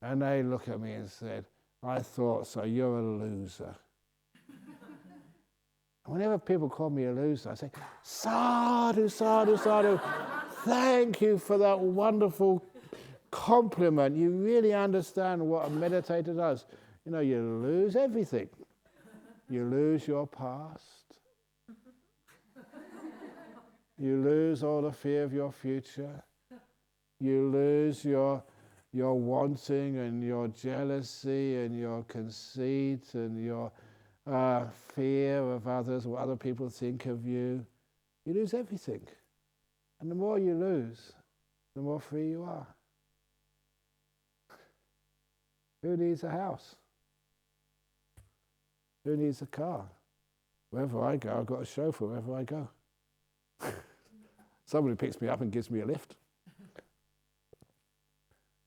And they look at me and said, I thought so, you're a loser. Whenever people call me a loser, I say, sadhu, sadhu, sadhu. Thank you for that wonderful compliment. You really understand what a meditator does. You know, you lose everything. You lose your past. You lose all the fear of your future. You lose your wanting and your jealousy and your conceit and your fear of others, what other people think of you. You lose everything. And the more you lose, the more free you are. Who needs a house? Who needs a car? Wherever I go, I've got a chauffeur wherever I go. Somebody picks me up and gives me a lift.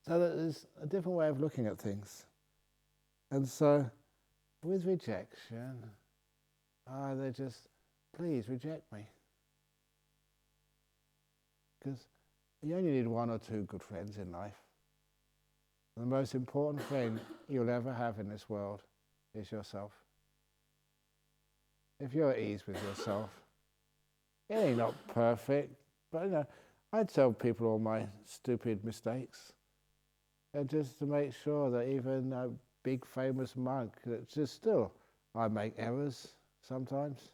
So there's a different way of looking at things. And so, with rejection, they just, please reject me. Because you only need 1 or 2 good friends in life. And the most important friend you'll ever have in this world is yourself. If you're at ease with yourself, it ain't not perfect, but you know, I tell people all my stupid mistakes. And just to make sure that even a big famous monk, that just still, I make errors sometimes.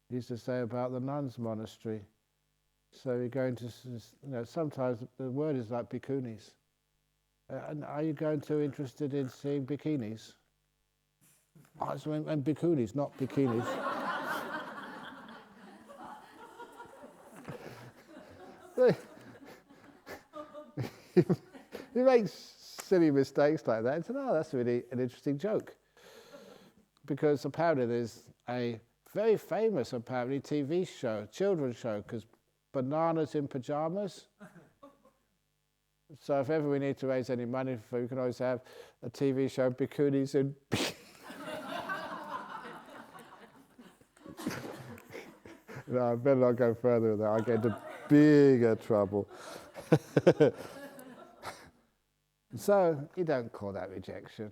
Used to say about the nuns' monastery. So you're going to, sometimes the word is like bhikkhunis. And are you interested in seeing bikinis? And bhikkhunis, not bikinis. You make silly mistakes like that and say, oh, that's really an interesting joke. Because apparently there's a very famous, apparently, TV show, children's show, because bananas in pajamas. So if ever we need to raise any money for, we can always have a TV show, bikinis in. No, I better not go further with that. I'll get into bigger trouble. So you don't call that rejection.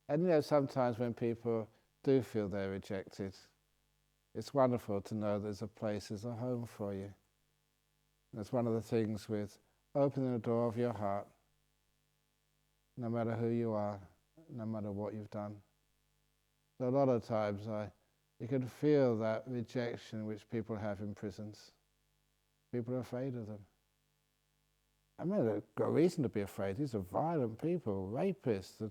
And sometimes when people do feel they're rejected, it's wonderful to know there's a home for you. That's one of the things with opening the door of your heart, no matter who you are, no matter what you've done. So a lot of times you can feel that rejection which people have in prisons. People are afraid of them. I mean, they've got a reason to be afraid. These are violent people, rapists, and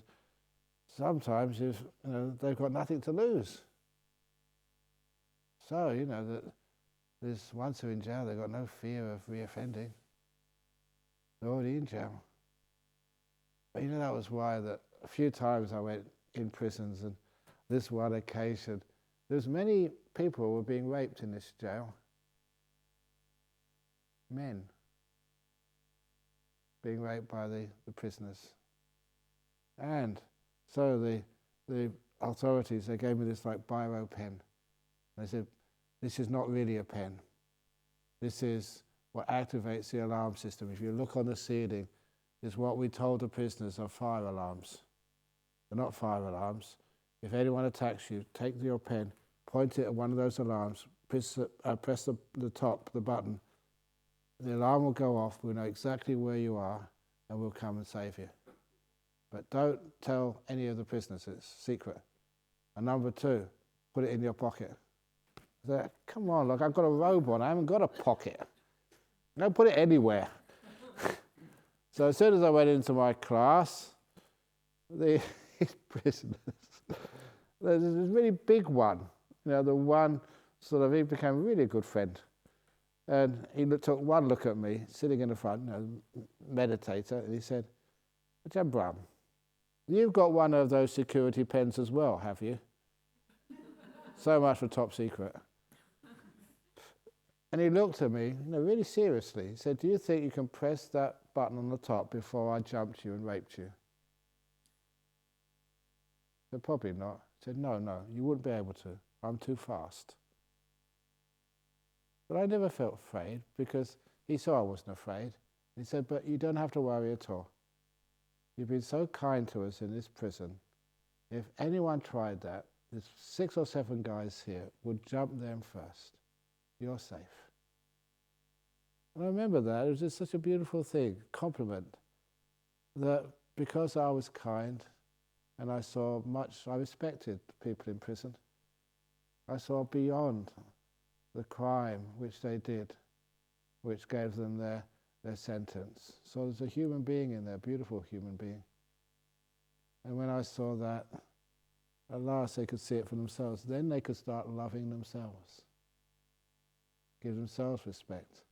sometimes they've got nothing to lose. So, that there's once they're in jail, they've got no fear of reoffending. They're already in jail. But that was why that a few times I went in prisons, and this one occasion, there's many people who were being raped in this jail. Men being raped by the prisoners. And so the authorities, they gave me this like biro pen. They said, this is not really a pen. This is what activates the alarm system. If you look on the ceiling, is what we told the prisoners are fire alarms. They're not fire alarms. If anyone attacks you, take your pen, point it at one of those alarms, press the top, the button. The alarm will go off, we'll know exactly where you are, and we'll come and save you. But don't tell any of the prisoners, it's secret. And number 2, put it in your pocket. I said, come on, look, I've got a robe on, I haven't got a pocket. Don't put it anywhere. So as soon as I went into my class, these prisoners, there's this really big one, the one he became a really good friend. And he took one look at me, sitting in the front, meditator, and he said, Ajahn Brahm, you've got one of those security pens as well, have you? So much for top secret. And he looked at me, really seriously. He said, "Do you think you can press that button on the top before I jumped you and raped you?" I said, "Probably not." He said, No, you wouldn't be able to. I'm too fast." But I never felt afraid because he saw I wasn't afraid. He said, "But you don't have to worry at all. You've been so kind to us in this prison. If anyone tried that, there's 6 or 7 guys here would jump them first. You're safe." And I remember that. It was just such a beautiful thing, compliment, that because I was kind and I respected the people in prison. I saw beyond the crime which they did, which gave them their sentence. So there's a human being in there, a beautiful human being. And when I saw that, at last they could see it for themselves. Then they could start loving themselves, give themselves respect.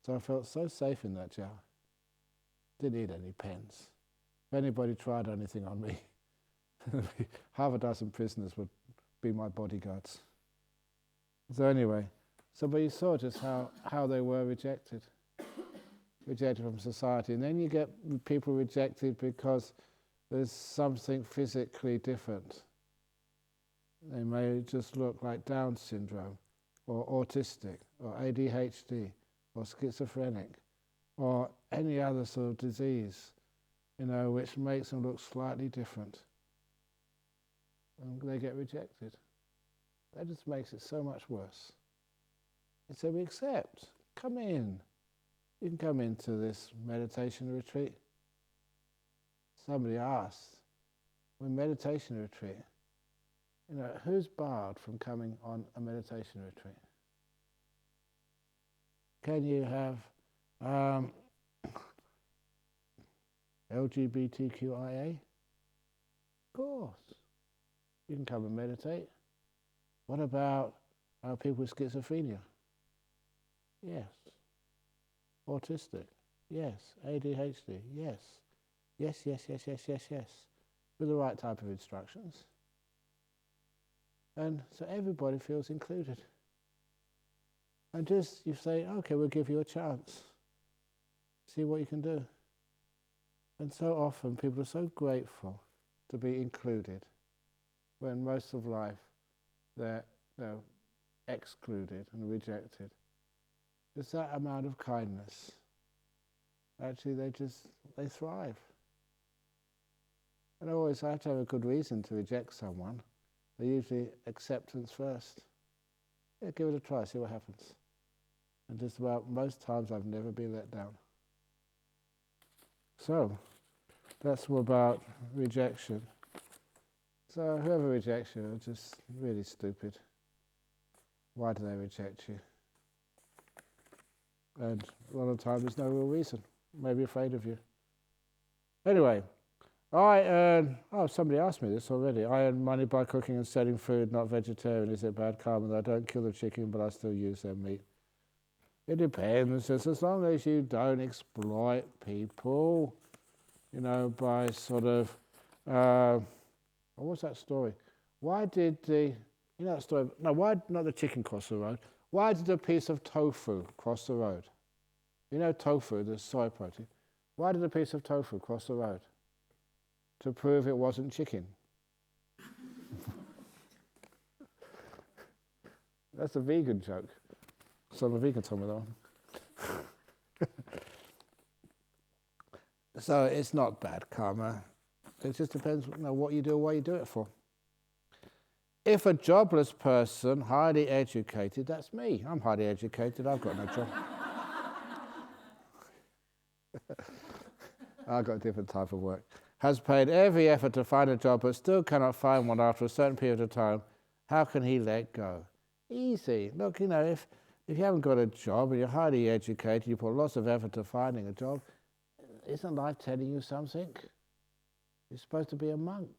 So I felt so safe in that jail. Didn't need any pens. If anybody tried anything on me, half a dozen prisoners would be my bodyguards. So anyway, but you saw just how they were rejected from society. And then you get people rejected because there's something physically different. They may just look like Down syndrome, or autistic, or ADHD, or schizophrenic, or any other sort of disease, which makes them look slightly different. And they get rejected. That just makes it so much worse. And so we accept. Come in. You can come into this meditation retreat. Somebody asked, when meditation retreat, who's barred from coming on a meditation retreat? Can you have LGBTQIA? Of course. You can come and meditate. What about people with schizophrenia? Yes. Autistic? Yes. ADHD? Yes. Yes. With the right type of instructions. And so everybody feels included. And just you say, okay, we'll give you a chance. See what you can do. And so often people are so grateful to be included when most of life they're excluded and rejected. Just that amount of kindness. Actually, they thrive. And always I have to have a good reason to reject someone. They're usually acceptance first. Yeah, give it a try, see what happens. And just about most times I've never been let down. So, that's all about rejection. So whoever rejects you are just really stupid. Why do they reject you? And a lot of the time there's no real reason. Maybe afraid of you. Anyway, somebody asked me this already. I earn money by cooking and selling food, not vegetarian. Is it bad karma that I don't kill the chicken but I still use their meat? It depends. Just as long as you don't exploit people, by sort of, what's that story? Why did that story? No, why not the chicken cross the road? Why did a piece of tofu cross the road? Tofu, the soy protein. Why did a piece of tofu cross the road? To prove it wasn't chicken. That's a vegan joke. Some vegan told me that one. So it's not bad karma. It just depends what you do, what you do it for. If a jobless person, highly educated, that's me. I'm highly educated, I've got no job. I've got a different type of work. Has paid every effort to find a job but still cannot find one after a certain period of time, how can he let go? Easy. Look, if you haven't got a job and you're highly educated, you put lots of effort to finding a job, isn't life telling you something? You're supposed to be a monk.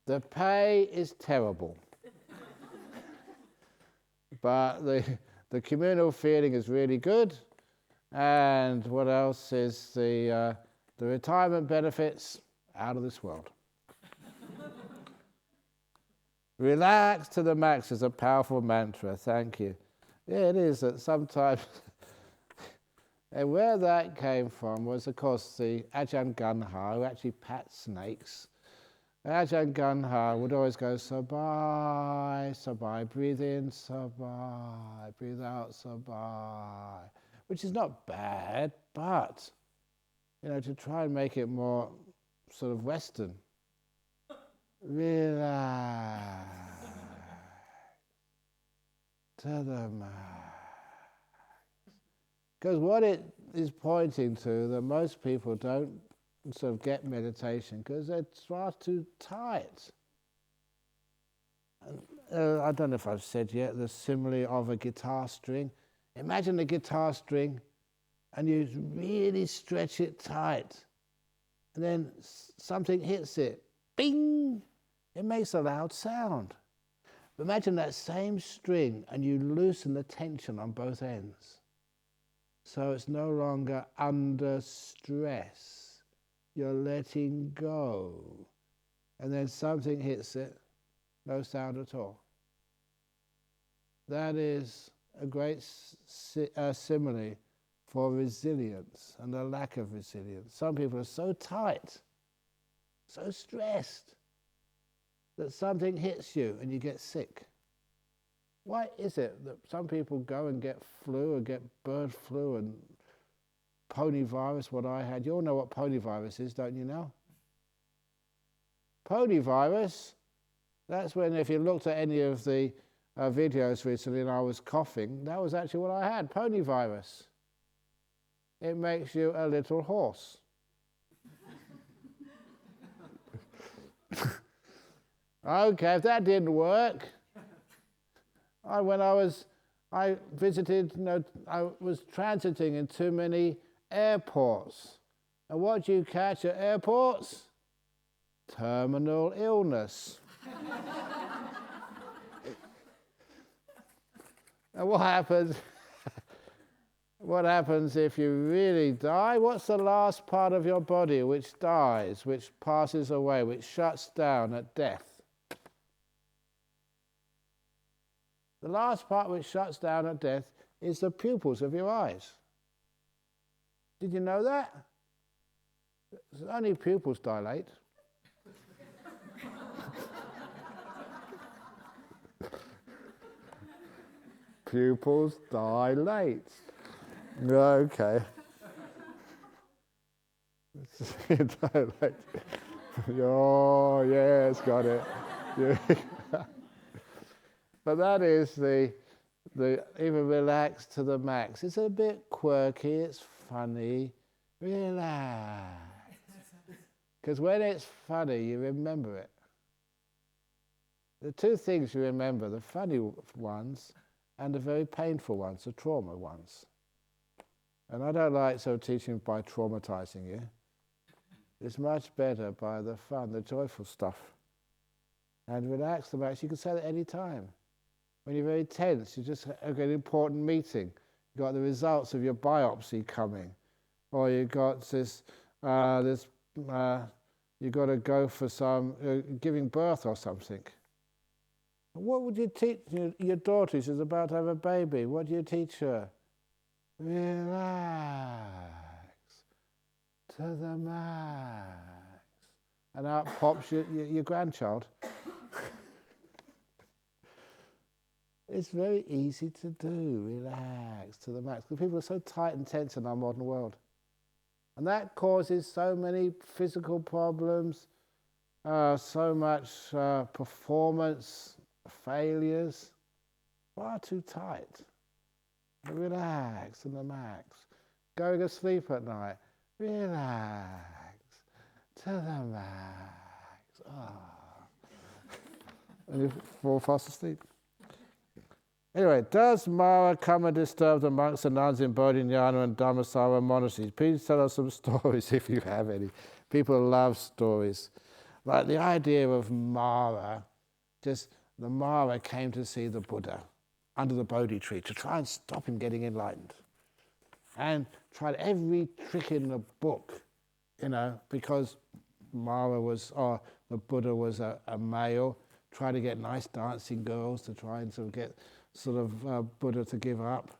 The pay is terrible. But the communal feeling is really good. And what else is The retirement benefits, out of this world. Relax to the max is a powerful mantra, thank you. Yeah, it is that sometimes, and where that came from was, of course, the Ajahn Brahm, who actually pats snakes. Ajahn Brahm would always go, sabai, sabai, breathe in, sabai, breathe out, sabai, which is not bad, but, to try and make it more sort of Western. Relax to the max. Because what it is pointing to, that most people don't sort of get meditation because they're far too tight. I don't know if I've said yet the simile of a guitar string. Imagine a guitar string and you really stretch it tight and then something hits it. Bing! It makes a loud sound. But imagine that same string and you loosen the tension on both ends. So it's no longer under stress. You're letting go. And then something hits it, no sound at all. That is a great simile for resilience and a lack of resilience. Some people are so tight, so stressed, that something hits you and you get sick. Why is it that some people go and get flu or get bird flu and pony virus, what I had? You all know what pony virus is, don't you know? Pony virus, that's when, if you looked at any of the videos recently and I was coughing, that was actually what I had, pony virus. It makes you a little hoarse. Okay, if that didn't work, I visited, I was transiting in too many airports. And what do you catch at airports? Terminal illness. And what happens? What happens if you really die? What's the last part of your body which dies, which passes away, which shuts down at death? The last part which shuts down at death is the pupils of your eyes. Did you know that? Only pupils dilate. Pupils dilate. Okay. Dilate. Oh, yes, got it. But that is the even relax to the max. It's a bit quirky, it's funny. Relax. Because when it's funny, you remember it. The two things you remember, the funny ones and the very painful ones, the trauma ones. And I don't like teaching by traumatizing you. It's much better by the fun, the joyful stuff. And relax the max. You can say that any time. When you're very tense, you just have an important meeting. You've got the results of your biopsy coming. Or you've got you've got to go for some, giving birth or something. What would you teach your daughter? She's about to have a baby. What do you teach her? Relax to the max. And out pops your grandchild. It's very easy to do, relax to the max, because people are so tight and tense in our modern world. And that causes so many physical problems, so much performance failures, far too tight. Relax to the max. Going to sleep at night, relax to the max. And you fall fast asleep. Anyway, does Mara come and disturb the monks and nuns in Bodhinyana and Dhammasara monasteries? Please tell us some stories if you have any. People love stories. Like the idea of Mara, the Mara came to see the Buddha under the Bodhi tree to try and stop him getting enlightened. And tried every trick in the book. because Mara was, or the Buddha was a male, try to get nice dancing girls to try and sort of get Buddha to give up.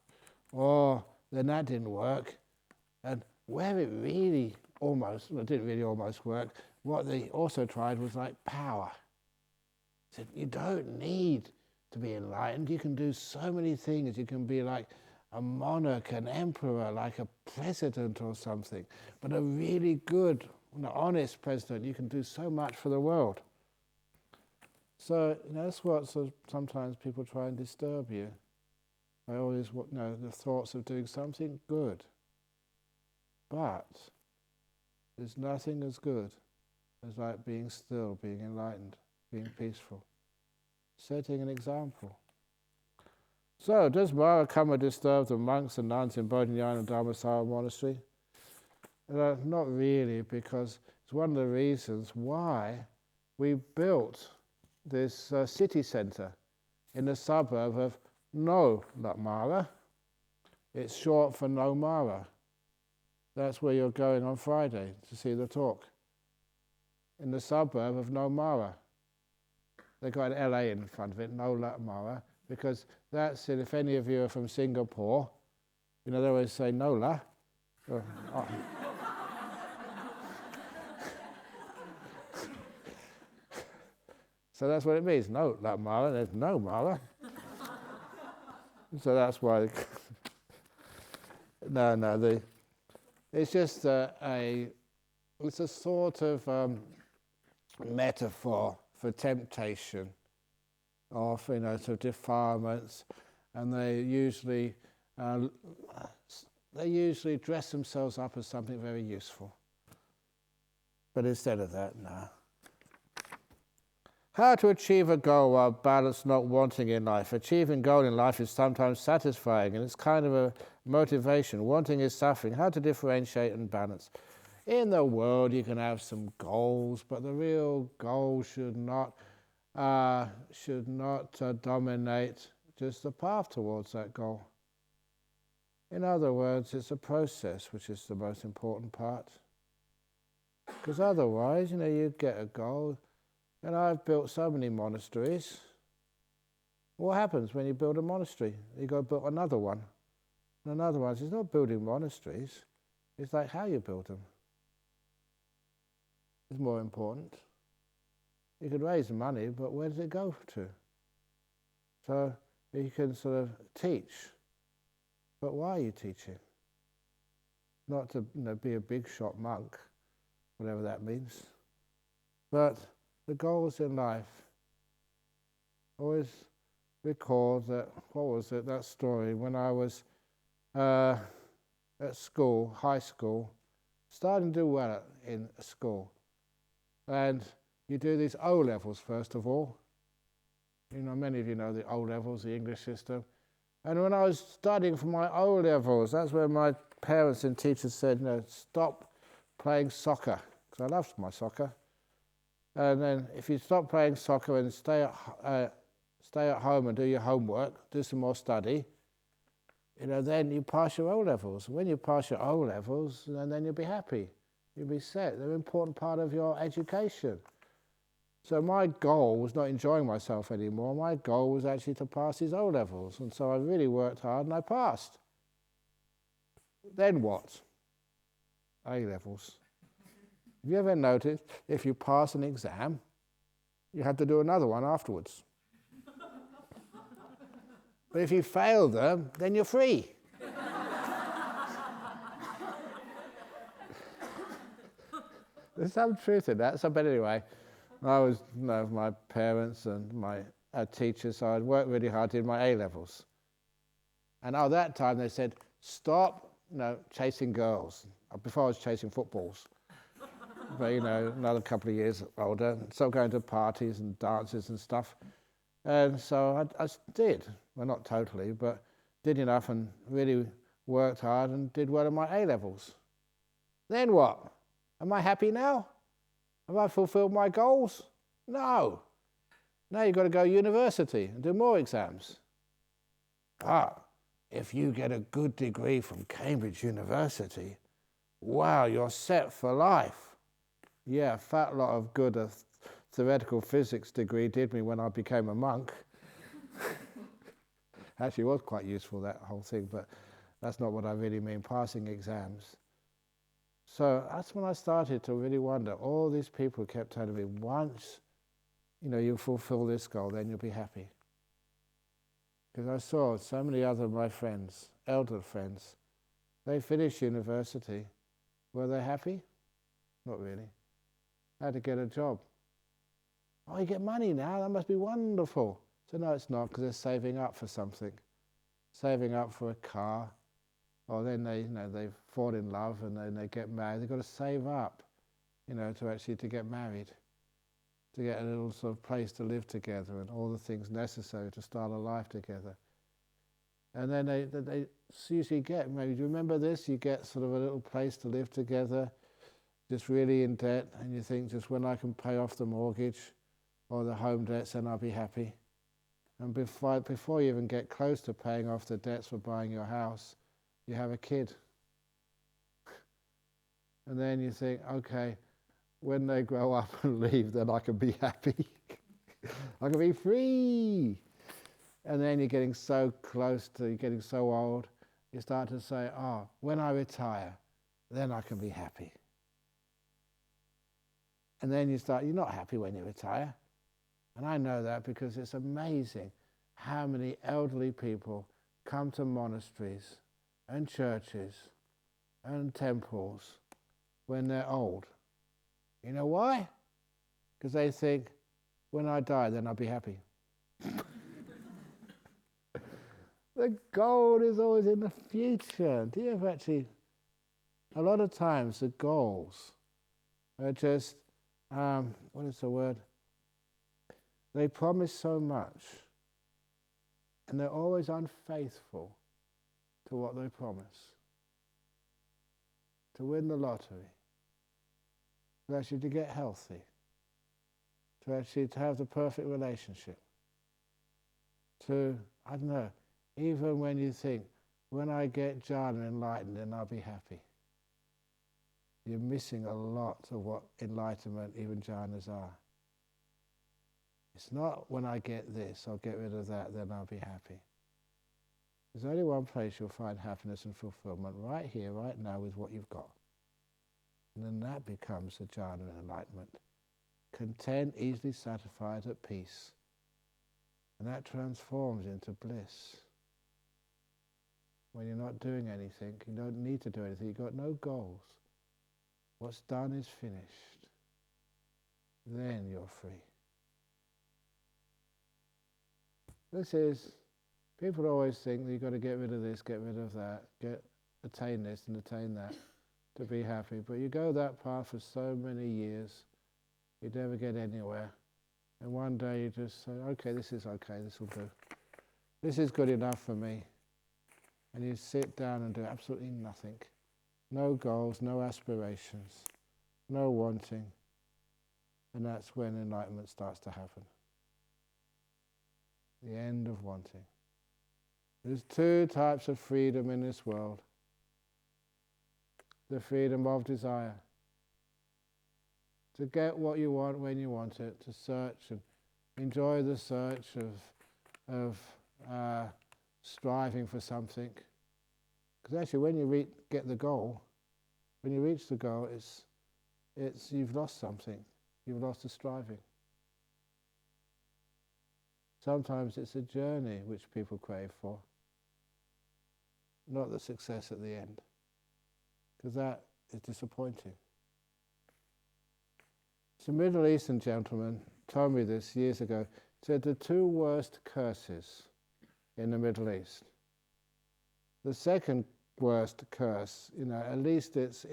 Or then that didn't work. And where it really it didn't really almost work, what they also tried was like power. Said, you don't need to be enlightened. You can do so many things. You can be like a monarch, an emperor, like a president or something. But a really good, honest president, you can do so much for the world. So that's what sometimes people try and disturb you. By all these, the thoughts of doing something good. But there's nothing as good as like being still, being enlightened, being peaceful, setting an example. So, does Mara come and disturb the monks and nuns in Bodhinyana and Dharmasara monastery? Not really, because it's one of the reasons why we built this city centre in the suburb of No Mara. It's short for No Mara. That's where you're going on Friday to see the talk. In the suburb of No Mara. They got an LA in front of it, No Mara, because that's it. If any of you are from Singapore, they always say Nola. So that's what it means. No Mara, there's no Mara. So that's why. It's just it's a sort of metaphor for temptation, or for, sort of defilements, and they usually dress themselves up as something very useful. But instead of that, no. How to achieve a goal while balanced, not wanting in life. Achieving goal in life is sometimes satisfying, and it's kind of a motivation. Wanting is suffering. How to differentiate and balance. In the world, you can have some goals, but the real goal should not dominate just the path towards that goal. In other words, it's a process which is the most important part. Because otherwise, you get a goal. And I've built so many monasteries. What happens when you build a monastery? You go build another one. And another one. It's not building monasteries. It's like how you build them. It's more important. You could raise the money, but where does it go to? So you can sort of teach. But why are you teaching? Not to be a big shot monk, whatever that means. But the goals in life. Always recall that, that story, when I was at school, high school, starting to do well in school. And you do these O-levels first of all. Many of you know the O-levels, the English system. And when I was studying for my O-levels, that's when my parents and teachers said, stop playing soccer, because I loved my soccer. And then if you stop playing soccer and stay at home and do your homework, do some more study, then you pass your O-levels. When you pass your O-levels, then you'll be happy. You'll be set. They're an important part of your education. So my goal was not enjoying myself anymore. My goal was actually to pass these O-levels. And so I really worked hard and I passed. Then what? A-levels. Have you ever noticed if you pass an exam, you have to do another one afterwards? But if you fail them, then you're free. There's some truth in that. So, but anyway, I was, my parents and my teachers, so I'd worked really hard, did my A-levels. And that time they said, stop, chasing girls. Before I was chasing footballs. But, another couple of years older, so going to parties and dances and stuff. And so I did. Well, not totally, but did enough and really worked hard and did well in my A-levels. Then what? Am I happy now? Have I fulfilled my goals? No. Now you've got to go to university and do more exams. But if you get a good degree from Cambridge University, wow, you're set for life. Yeah, a fat lot of good a theoretical physics degree did me when I became a monk. Actually, it was quite useful, that whole thing, but that's not what I really mean, passing exams. So that's when I started to really wonder. All these people kept telling me, once you fulfill this goal, then you'll be happy. Because I saw so many other of my friends, elder friends, they finished university. Were they happy? Not really. Had to get a job. Oh, you get money now, that must be wonderful. So no, it's not, because they're saving up for something. Saving up for a car, or then they fall in love and then they get married. They've got to save up, to get married, to get a little sort of place to live together and all the things necessary to start a life together. And then they usually get married. Do you remember this? You get sort of a little place to live together, just really in debt, and you think, just when I can pay off the mortgage or the home debts, then I'll be happy. And before you even get close to paying off the debts for buying your house, you have a kid. And then you think, okay, when they grow up and leave, then I can be happy. I can be free. And then you're getting so close to, you're getting so old, you start to say, when I retire, then I can be happy. And then you're not happy when you retire. And I know that because it's amazing how many elderly people come to monasteries and churches and temples when they're old. You know why? Because they think, when I die, then I'll be happy. The goal is always in the future. Do you ever actually, a lot of times the goals are just, what is the word? They promise so much, and they're always unfaithful to what they promise. To win the lottery, to actually to get healthy, to actually to have the perfect relationship, to, I don't know, even when you think, when I get jhana enlightened, then I'll be happy. You're missing a lot of what enlightenment, even jhanas, are. It's not when I get this, I'll get rid of that, then I'll be happy. There's only one place you'll find happiness and fulfillment, right here, right now, with what you've got. And then that becomes the jhana and enlightenment. Content, easily satisfied, at peace. And that transforms into bliss. When you're not doing anything, you don't need to do anything, you've got no goals. What's done is finished. Then you're free. This is, people always think that you've got to get rid of this, get rid of that, attain this and attain that to be happy. But you go that path for so many years, you never get anywhere. And one day you just say, okay, this will do. This is good enough for me. And you sit down and do absolutely nothing. No goals, no aspirations, no wanting. And that's when enlightenment starts to happen. The end of wanting. There's two types of freedom in this world. The freedom of desire. To get what you want when you want it, to search and enjoy the search of striving for something. Because actually when you get the goal, when you reach the goal, it's you've lost something. You've lost the striving. Sometimes it's a journey which people crave for, not the success at the end, because that is disappointing. So a Middle Eastern gentleman told me this years ago, said the two worst curses in the Middle East. The second worst curse, at least it's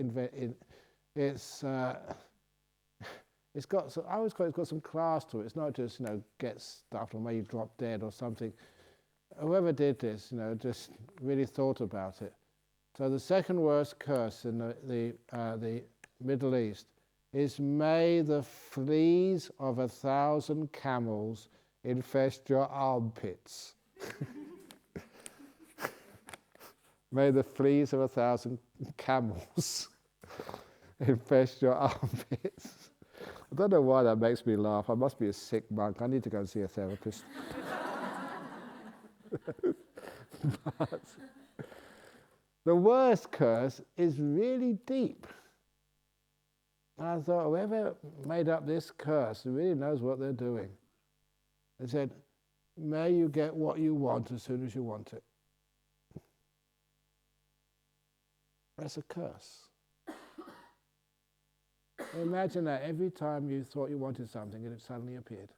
got some class to it. It's not just get stuffed or maybe drop dead or something. Whoever did this, just really thought about it. So the second worst curse in the Middle East is, may the fleas of 1,000 camels infest your armpits. May the fleas of 1,000 camels infest your armpits. I don't know why that makes me laugh. I must be a sick monk. I need to go and see a therapist. But the worst curse is really deep. And I thought, whoever made up this curse really knows what they're doing. They said, may you get what you want as soon as you want it. That's a curse. Imagine that every time you thought you wanted something and it suddenly appeared.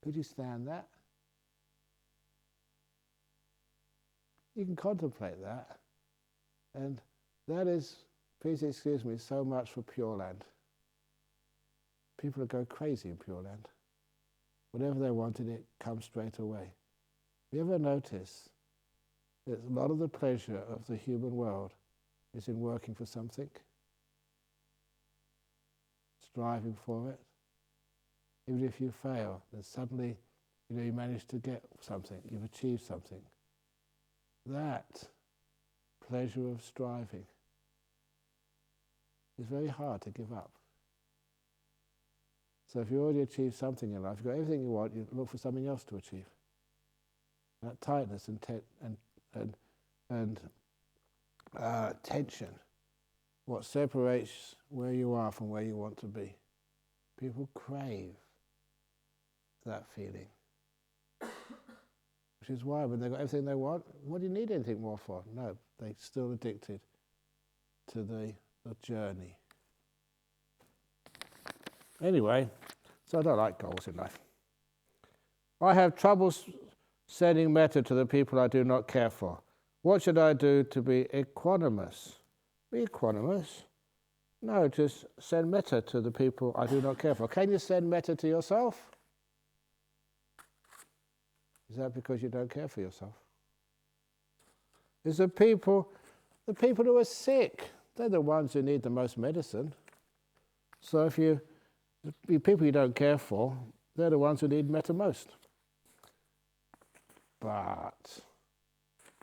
Could you stand that? You can contemplate that. And that is, please excuse me, so much for Pure Land. People go crazy in Pure Land. Whatever they wanted, it comes straight away. You ever notice that a lot of the pleasure of the human world is in working for something, striving for it? Even if you fail, then suddenly, you manage to get something, you've achieved something. That pleasure of striving is very hard to give up. So if you already achieved something in life, you've got everything you want, you look for something else to achieve. That tightness and tension, what separates where you are from where you want to be. People crave that feeling. Which is why when they've got everything they want, what do you need anything more for? No, they're still addicted to the journey. Anyway, so I don't like goals in life. I have trouble sending metta to the people I do not care for. What should I do to be equanimous? Be equanimous? No, just send metta to the people I do not care for. Can you send metta to yourself? Is that because you don't care for yourself? It's the people who are sick, they're the ones who need the most medicine. So if the people you don't care for, they're the ones who need metta most. But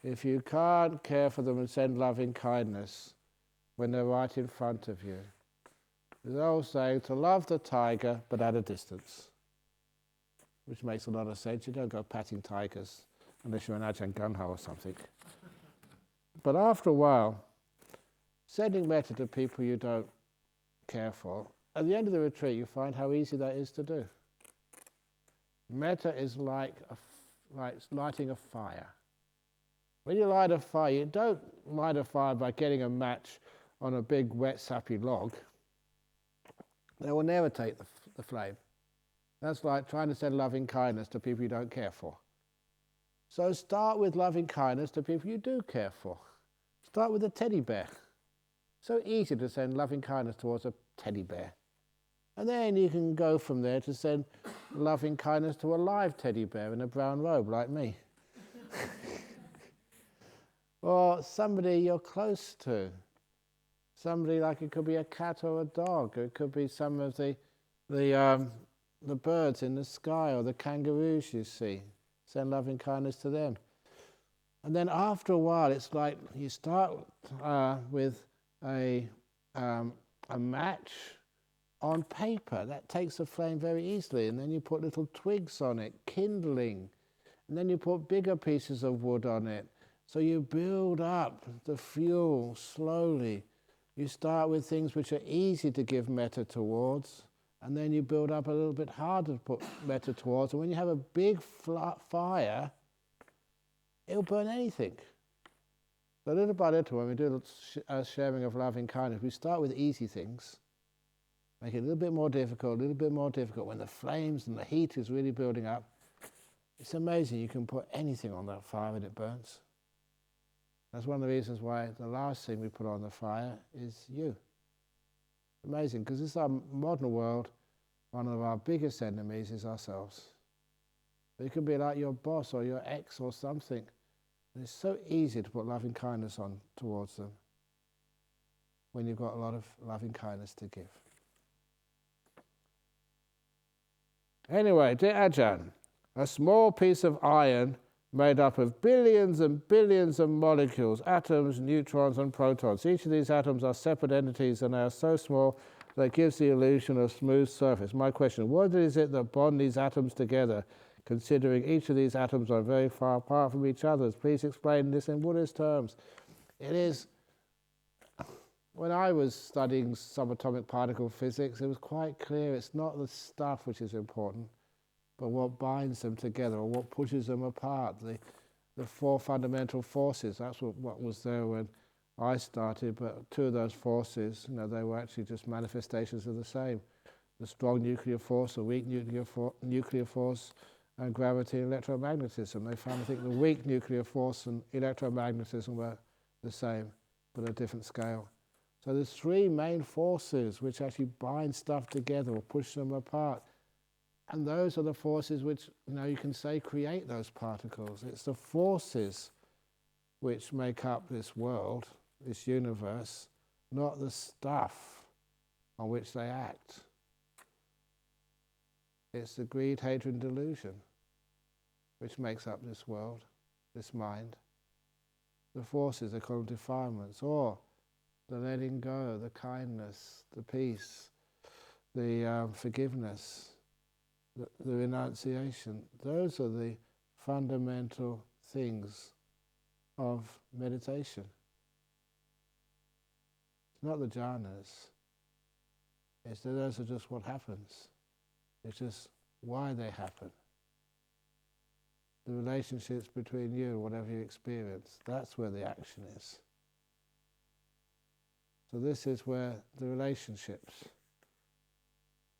if you can't care for them and send loving kindness when they're right in front of you, there's an old saying, to love the tiger but at a distance. Which makes a lot of sense. You don't go patting tigers unless you're an Ajahn Brahm or something. But after a while, sending metta to people you don't care for, at the end of the retreat you find how easy that is to do. Metta is like lighting a fire. When you light a fire, you don't light a fire by getting a match on a big wet sappy log. They will never take the flame. That's like trying to send loving kindness to people you don't care for. So start with loving kindness to people you do care for. Start with a teddy bear. So easy to send loving kindness towards a teddy bear. And then you can go from there to send loving kindness to a live teddy bear in a brown robe like me. Or somebody you're close to. Somebody like, it could be a cat or a dog. It could be some of the birds in the sky or the kangaroos you see. Send loving kindness to them. And then after a while, it's like you start with a match on paper. That takes the flame very easily. And then you put little twigs on it, kindling. And then you put bigger pieces of wood on it. So you build up the fuel slowly. You start with things which are easy to give metta towards, and then you build up a little bit harder to put metta towards. And when you have a big fire, it'll burn anything. So little by little, when we do a sharing of loving kindness, we start with easy things, make it a little bit more difficult, a little bit more difficult. When the flames and the heat is really building up, it's amazing. You can put anything on that fire and it burns. That's one of the reasons why the last thing we put on the fire is you. Amazing, because this is our modern world, one of our biggest enemies is ourselves. It could be like your boss or your ex or something. And it's so easy to put loving kindness on towards them when you've got a lot of loving kindness to give. Anyway, dear Ajahn, a small piece of iron made up of billions and billions of molecules, atoms, neutrons and protons. Each of these atoms are separate entities and they are so small that it gives the illusion of smooth surface. My question, what is it that bonds these atoms together, considering each of these atoms are very far apart from each other? Please explain this in Buddhist terms. It is, when I was studying subatomic particle physics, it was quite clear it's not the stuff which is important, but what binds them together or what pushes them apart, the four fundamental forces. That's what was there when I started, but two of those forces, they were actually just manifestations of the same. The strong nuclear force, the weak nuclear force, and gravity and electromagnetism. They found, I think, the weak nuclear force and electromagnetism were the same, but at a different scale. So there's three main forces which actually bind stuff together or push them apart. And those are the forces which, you can say, create those particles. It's the forces which make up this world, this universe, not the stuff on which they act. It's the greed, hatred, and delusion which makes up this world, this mind. The forces are called defilements, or the letting go, the kindness, the peace, the forgiveness, the renunciation. Those are the fundamental things of meditation. It's not the jhanas. It's that those are just what happens. It's just why they happen. The relationships between you and whatever you experience, that's where the action is. So this is where the relationships.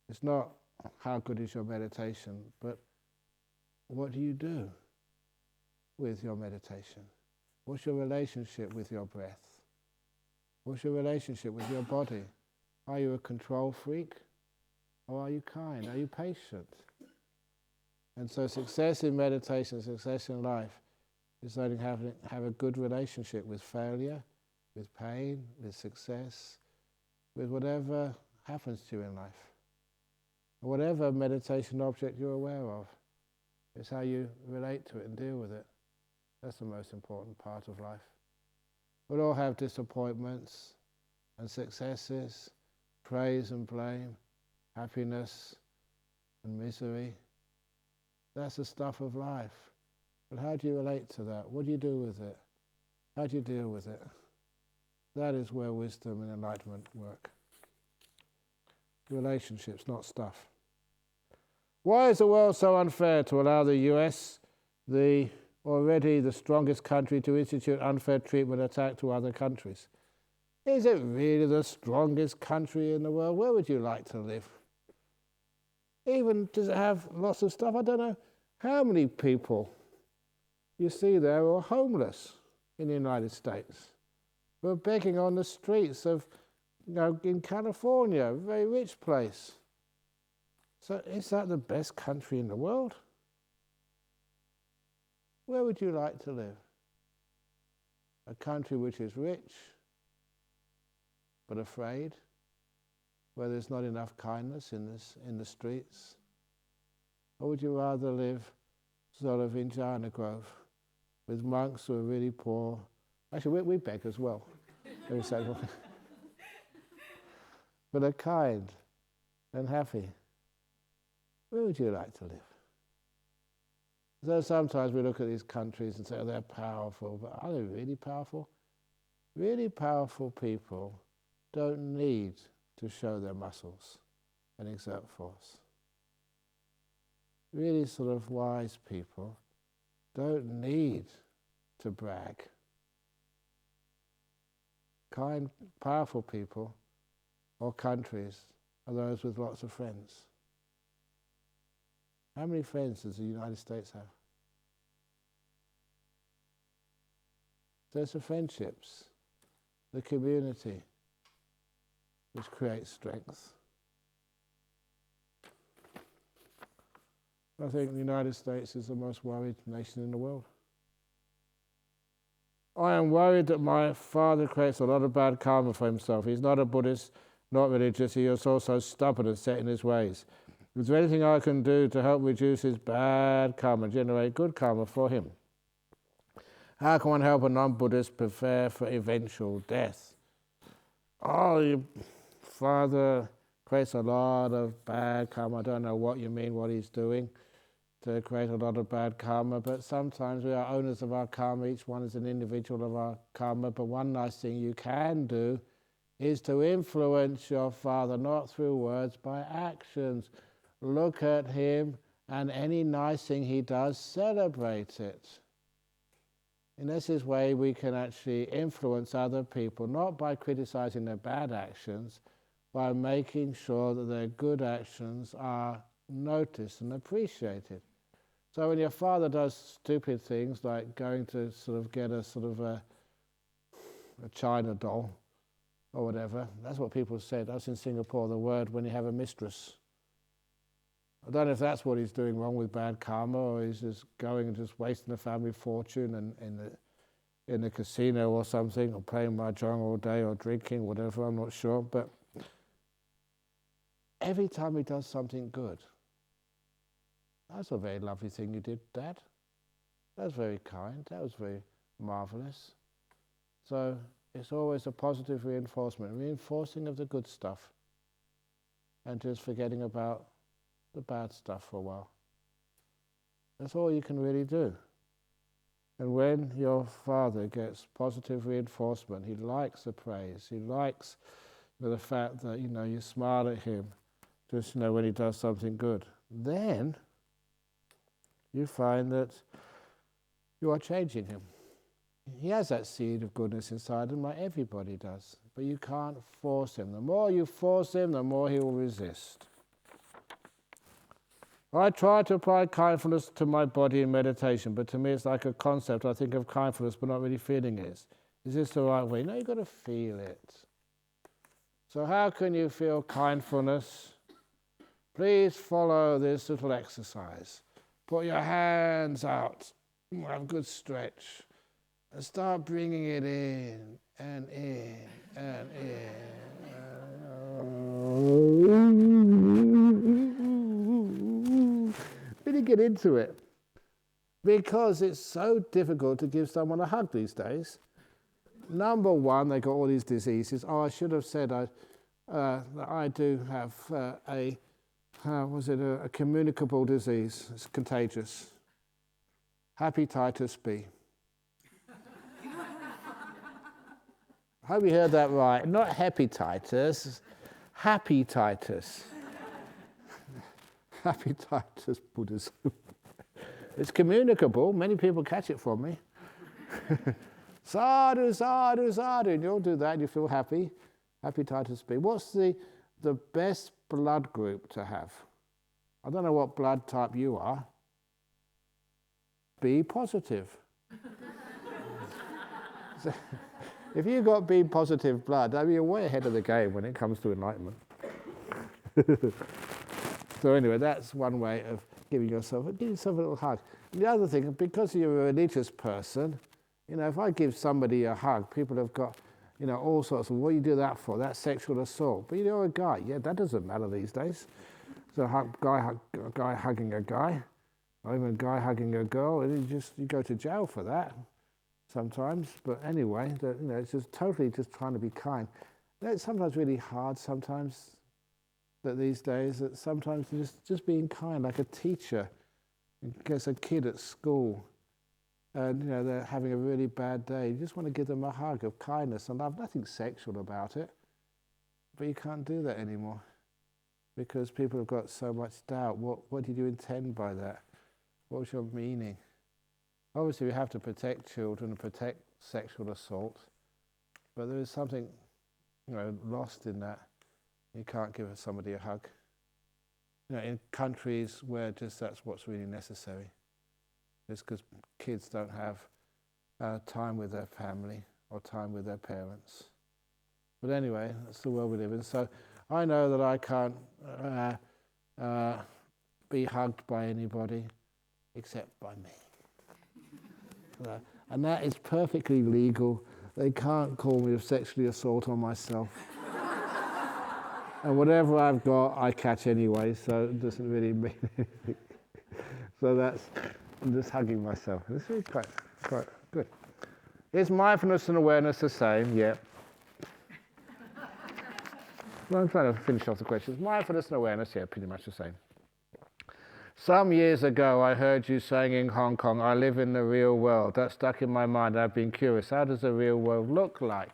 It's not how good is your meditation, but what do you do with your meditation? What's your relationship with your breath? What's your relationship with your body? Are you a control freak? Or are you kind? Are you patient? And so success in meditation, success in life, is learning how to have a good relationship with failure, with pain, with success, with whatever happens to you in life. Whatever meditation object you're aware of, it's how you relate to it and deal with it. That's the most important part of life. We'll all have disappointments and successes, praise and blame, happiness and misery. That's the stuff of life. But how do you relate to that? What do you do with it? How do you deal with it? That is where wisdom and enlightenment work. Relationships, not stuff. Why is the world so unfair to allow the US, already the strongest country, to institute unfair treatment attack to other countries? Is it really the strongest country in the world? Where would you like to live? Even does it have lots of stuff? I don't know how many people you see there who are homeless in the United States, who are begging on the streets of, in California, a very rich place. So is that the best country in the world? Where would you like to live? A country which is rich, but afraid, where there's not enough kindness in the streets? Or would you rather live sort of in Jhana grove, with monks who are really poor? Actually, we beg as well. But are kind and happy. Where would you like to live? So sometimes we look at these countries and say, oh, they're powerful, but are they really powerful? Really powerful people don't need to show their muscles and exert force. Really sort of wise people don't need to brag. Kind, powerful people or countries are those with lots of friends. How many friends does the United States have? There's the friendships, the community, which creates strength. I think the United States is the most worried nation in the world. I am worried that my father creates a lot of bad karma for himself. He's not a Buddhist, not religious. He is also stubborn and set in his ways. Is there anything I can do to help reduce his bad karma, generate good karma for him? How can one help a non-Buddhist prepare for eventual death? Oh, your father creates a lot of bad karma. I don't know what you mean, what he's doing to create a lot of bad karma, but sometimes we are owners of our karma. Each one is an individual of our karma. But one nice thing you can do is to influence your father, not through words, by actions. Look at him, and any nice thing he does, celebrate it. In this way, we can actually influence other people, not by criticizing their bad actions, by making sure that their good actions are noticed and appreciated. So when your father does stupid things like going to sort of get a China doll or whatever, that's what people said. That's in Singapore, the word when you have a mistress. I don't know if that's what he's doing wrong with bad karma, or he's just going and just wasting the family fortune and in the casino or something, or playing mahjong all day, or drinking, whatever, I'm not sure. But every time he does something good, that's a very lovely thing you did, Dad. That's very kind. That was very marvelous. So it's always a positive reinforcement, reinforcing of the good stuff, and just forgetting about the bad stuff for a while. That's all you can really do. And when your father gets positive reinforcement, he likes the praise, he likes the fact that you smile at him just when he does something good, then you find that you are changing him. He has that seed of goodness inside him, like everybody does, but you can't force him. The more you force him, the more he will resist. I try to apply kindfulness to my body in meditation, but to me it's like a concept. I think of kindfulness but not really feeling it. Is this the right way? No, you've got to feel it. So how can you feel kindfulness? Please follow this little exercise. Put your hands out, have a good stretch, and start bringing it in and in and in. Really get into it, because it's so difficult to give someone a hug these days. Number one, they got all these diseases. Oh, I should have said that I do have a communicable disease. It's contagious. Hepatitis B. I hope you heard that right. Not hepatitis, happy-titus. Happy-titus Buddhism. It's communicable. Many people catch it from me. Sadhu, sadhu, sadhu. And you'll do that and you feel happy. Hepatitis B. What's the best blood group to have? I don't know what blood type you are. B positive. So, if you've got B positive blood, I mean, you're way ahead of the game when it comes to enlightenment. So anyway, that's one way of giving yourself a little hug. And the other thing, because you're a religious person, if I give somebody a hug, people have got, all sorts of, what do you do that for? That's sexual assault. But a guy, that doesn't matter these days. So a guy hugging a guy, or even a guy hugging a girl, and you go to jail for that sometimes. But anyway, it's just totally just trying to be kind. It's sometimes really hard sometimes, that these days, that sometimes just being kind, like a teacher gets a kid at school, and they're having a really bad day. You just want to give them a hug of kindness and love. Nothing sexual about it, but you can't do that anymore because people have got so much doubt. What did you intend by that? What was your meaning? Obviously, we have to protect children and protect sexual assault, but there is something lost in that. You can't give somebody a hug. In countries where just that's what's really necessary. It's because kids don't have time with their family or time with their parents. But anyway, that's the world we live in. So I know that I can't be hugged by anybody except by me. And that is perfectly legal. They can't call me a sexually assault on myself. And whatever I've got, I catch anyway, so it doesn't really mean anything. So I'm just hugging myself. It's really quite good. Is mindfulness and awareness the same? Yeah. Well, I'm trying to finish off the questions. Mindfulness and awareness, yeah, pretty much the same. Some years ago, I heard you saying in Hong Kong, I live in the real world. That stuck in my mind. I've been curious. How does the real world look like?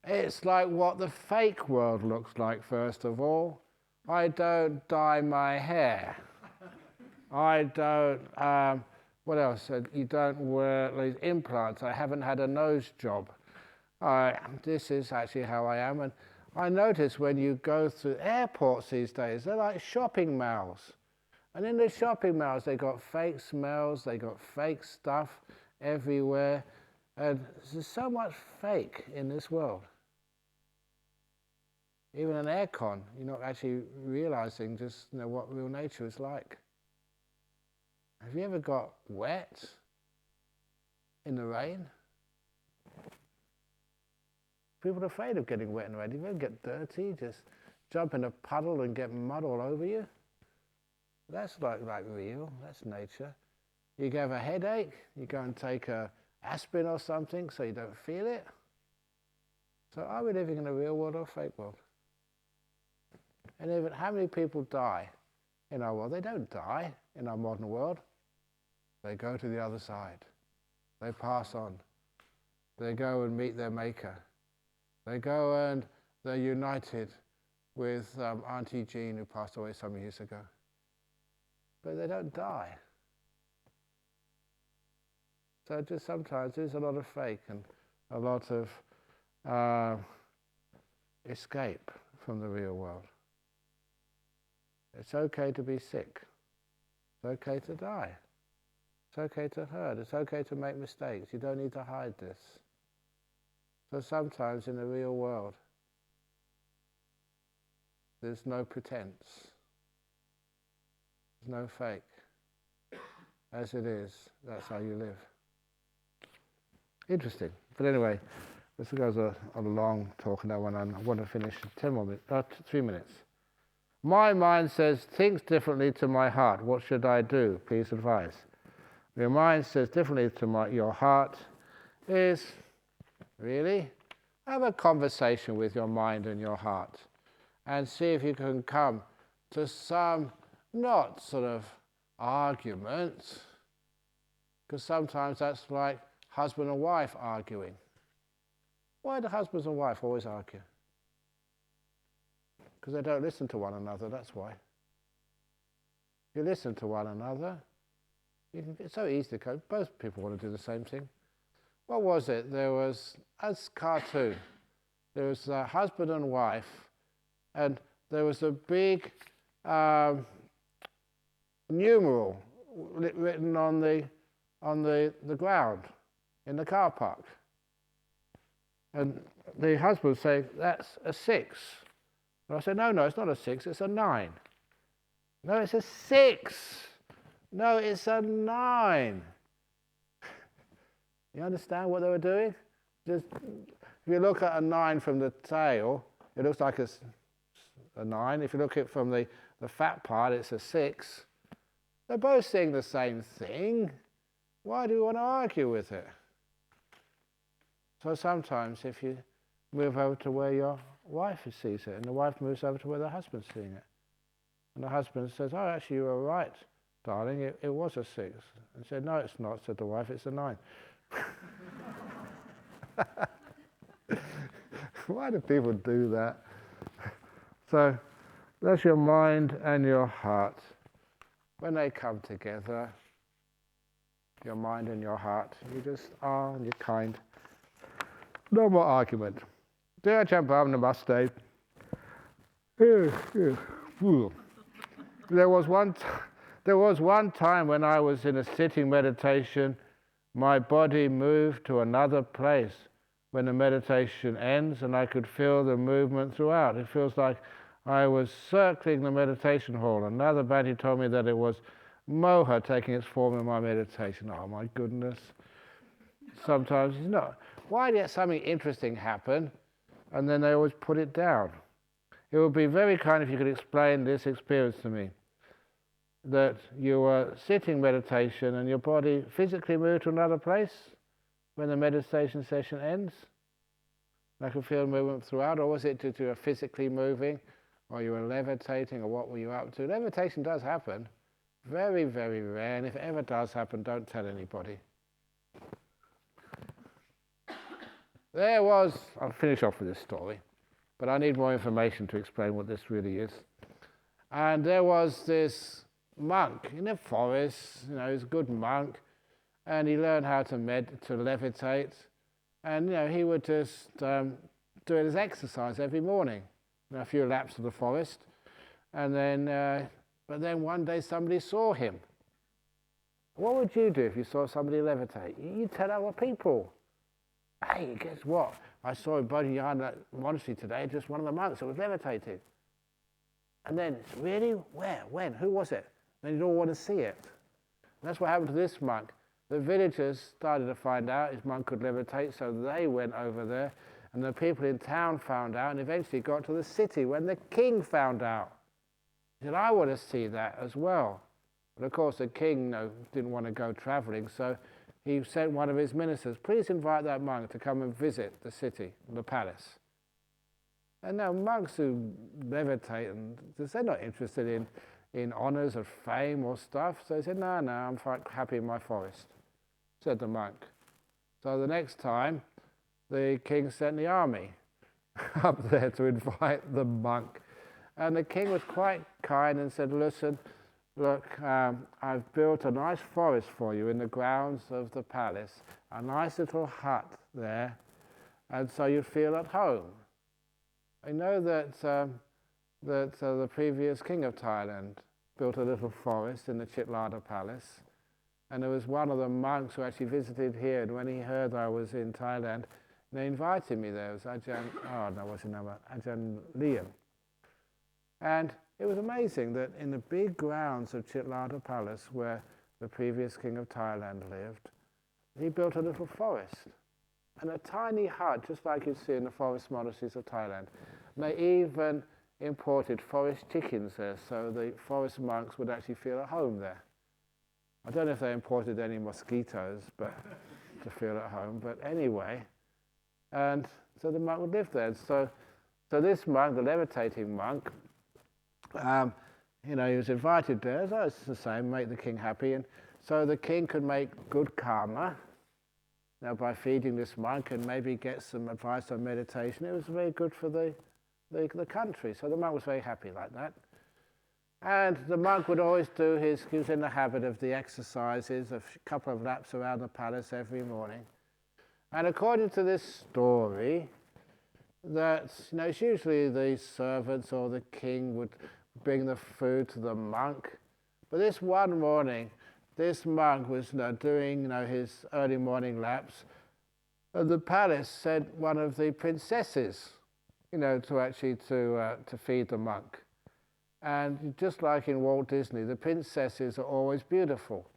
It's like what the fake world looks like, first of all. I don't dye my hair. I don't, what else? You don't wear these implants. I haven't had a nose job. This is actually how I am. And I notice when you go through airports these days, they're like shopping malls. And in the shopping malls, they got fake smells, they got fake stuff everywhere. And there's so much fake in this world. Even an aircon, you're not actually realizing just what real nature is like. Have you ever got wet in the rain? People are afraid of getting wet in the rain. If you ever get dirty, just jump in a puddle and get mud all over you. That's like real, that's nature. You have a headache, you go and take a aspirin or something so you don't feel it. So are we living in a real world or a fake world? And even how many people die in our world? They don't die in our modern world. They go to the other side. They pass on. They go and meet their maker. They go and they're united with Auntie Jean, who passed away some years ago. But they don't die. So just sometimes there's a lot of fake and a lot of escape from the real world. It's okay to be sick. It's okay to die. It's okay to hurt. It's okay to make mistakes. You don't need to hide this. So sometimes in the real world, there's no pretense. There's no fake. As it is, that's how you live. Interesting. But anyway, this goes a long talk, and I want to finish 3 minutes. My mind says, thinks differently to my heart. What should I do? Please advise. Your mind says differently to your heart is, really? Have a conversation with your mind and your heart and see if you can come to some, not sort of argument, because sometimes that's like husband and wife arguing. Why do husbands and wife always argue? Because they don't listen to one another, that's why. You listen to one another, it's so easy to cope. Both people want to do the same thing. What was it? There was, as cartoon, there was a husband and wife, and there was a big numeral written on the ground in the car park. And the husband would say, that's a 6. And I said, no, it's not a 6, it's a 9. No, it's a 6. No, it's a 9. You understand what they were doing? Just, if you look at a 9 from the tail, it looks like a 9. If you look at it from the fat part, it's a 6. They're both saying the same thing. Why do you want to argue with it? So sometimes if you move over to where your wife sees it, and the wife moves over to where the husband's seeing it, and the husband says, oh, actually you were right, darling, it was a 6. And said, no, it's not, said the wife, it's a 9. Why do people do that? So that's your mind and your heart. When they come together, your mind and your heart, you just are and you're kind. No more argument. Dear Ajahn Brahm, namaste. There was one time when I was in a sitting meditation, my body moved to another place when the meditation ends, and I could feel the movement throughout. It feels like I was circling the meditation hall. Another Bhante told me that it was moha taking its form in my meditation. Oh my goodness. Sometimes, why did something interesting happen and then they always put it down? It would be very kind if you could explain this experience to me. That you were sitting meditation and your body physically moved to another place? when the meditation session ends? I could feel movement throughout, or was it due to you were physically moving, or you were levitating, or what were you up to? Levitation does happen. Very, very rare, and if it ever does happen, don't tell anybody. I'll finish off with this story, but I need more information to explain what this really is. And there was this monk in the forest, he was a good monk, and he learned how to levitate, and he would just do it as exercise every morning, a few laps of the forest, and then, but then one day somebody saw him. What would you do if you saw somebody levitate? You'd tell other people. Hey, guess what? I saw in Jhana monastery today, just one of the monks that was levitating. And then, really? Where? When? Who was it? Then you'd all want to see it. And that's what happened to this monk. The villagers started to find out his monk could levitate, so they went over there, and the people in town found out, and eventually got to the city when the king found out. He said, I want to see that as well. But of course the king didn't want to go travelling, so he sent one of his ministers, please invite that monk to come and visit the city, the palace. And now monks who levitate, they're not interested in honours or fame or stuff, so he said, no, I'm quite happy in my forest, said the monk. So the next time, the king sent the army up there to invite the monk. And the king was quite kind and said, listen, look, I've built a nice forest for you in the grounds of the palace, a nice little hut there, and so you feel at home. I know that the previous king of Thailand built a little forest in the Chitlada Palace, and there was one of the monks who actually visited here, and when he heard I was in Thailand, they invited me there. It was Ajahn Liam. And it was amazing that in the big grounds of Chitlada Palace, where the previous king of Thailand lived, he built a little forest. And a tiny hut, just like you see in the forest monasteries of Thailand. And they even imported forest chickens there, so the forest monks would actually feel at home there. I don't know if they imported any mosquitoes but to feel at home, but anyway. And so the monk would live there. So this monk, the levitating monk, he was invited there, so it's the same, make the king happy. And so the king could make good karma by feeding this monk and maybe get some advice on meditation. It was very good for the country. So the monk was very happy like that. And the monk would always he was in the habit of the exercises, a couple of laps around the palace every morning. And according to this story, that it's usually the servants or the king would bring the food to the monk. But this one morning, this monk was doing his early morning laps, and the palace sent one of the princesses, to feed the monk. And just like in Walt Disney, the princesses are always beautiful.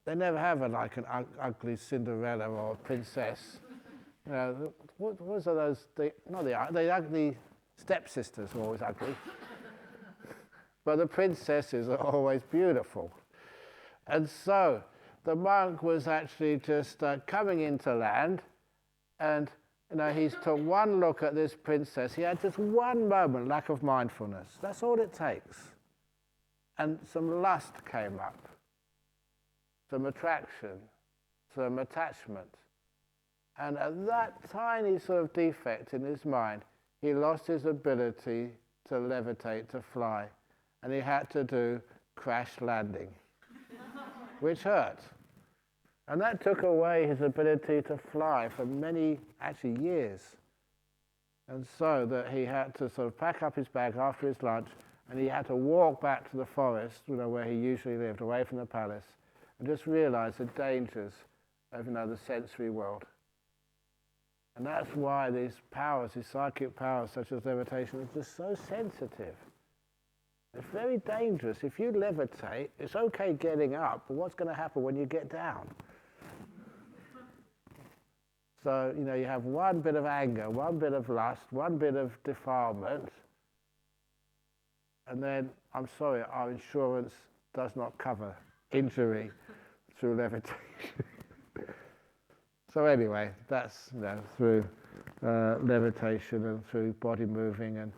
They never have an ugly Cinderella or a princess. What are those? The ugly stepsisters are always ugly. But the princesses are always beautiful. And so the monk was actually just coming into land, and he's took one look at this princess. He had just one moment, lack of mindfulness. That's all it takes. And some lust came up, some attraction, some attachment. And at that tiny sort of defect in his mind, he lost his ability to levitate, to fly. And he had to do crash landing, which hurt. And that took away his ability to fly for many, actually years. And so that he had to sort of pack up his bag after his lunch, and he had to walk back to the forest, where he usually lived, away from the palace, and just realize the dangers of the sensory world. And that's why these powers, these psychic powers such as levitation, are just so sensitive. It's very dangerous. If you levitate, it's okay getting up, but what's going to happen when you get down? So, you have one bit of anger, one bit of lust, one bit of defilement, and then, I'm sorry, our insurance does not cover injury through levitation. So anyway, that's through levitation and through body moving and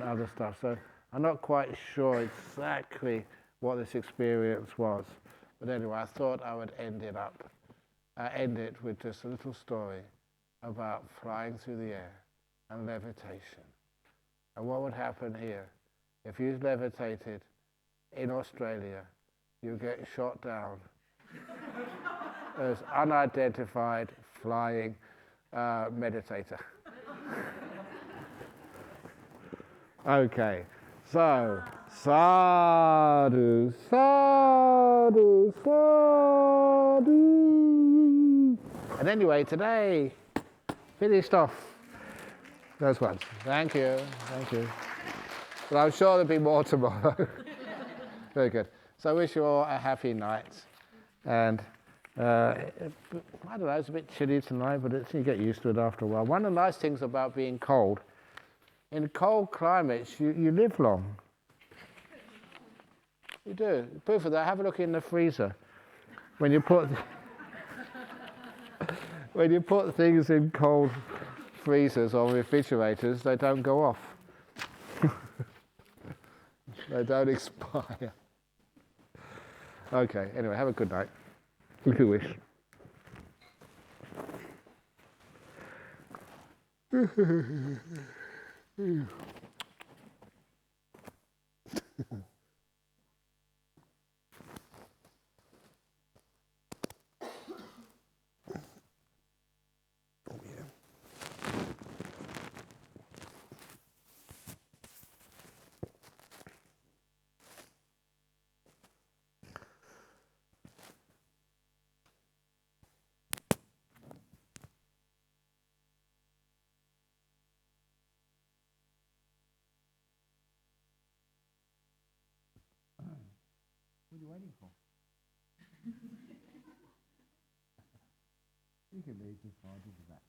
other stuff. So I'm not quite sure exactly what this experience was, but anyway, I thought I would end it with just a little story about flying through the air and levitation. And what would happen here if you levitated in Australia? You get shot down as unidentified flying meditator. Okay, so sadhu, sadhu, sadhu. And anyway, today, finished off those ones. Thank you, thank you. But I'm sure there'll be more tomorrow. Very good. So I wish you all a happy night. And I don't know, it's a bit chilly tonight, but you get used to it after a while. One of the nice things about being cold, in cold climates, you live long. You do. Proof of that, have a look in the freezer. When you put when you put things in cold freezers or refrigerators, they don't go off. They don't expire. Okay, anyway, have a good night, if you wish. What are you waiting for? You can leave before I do that.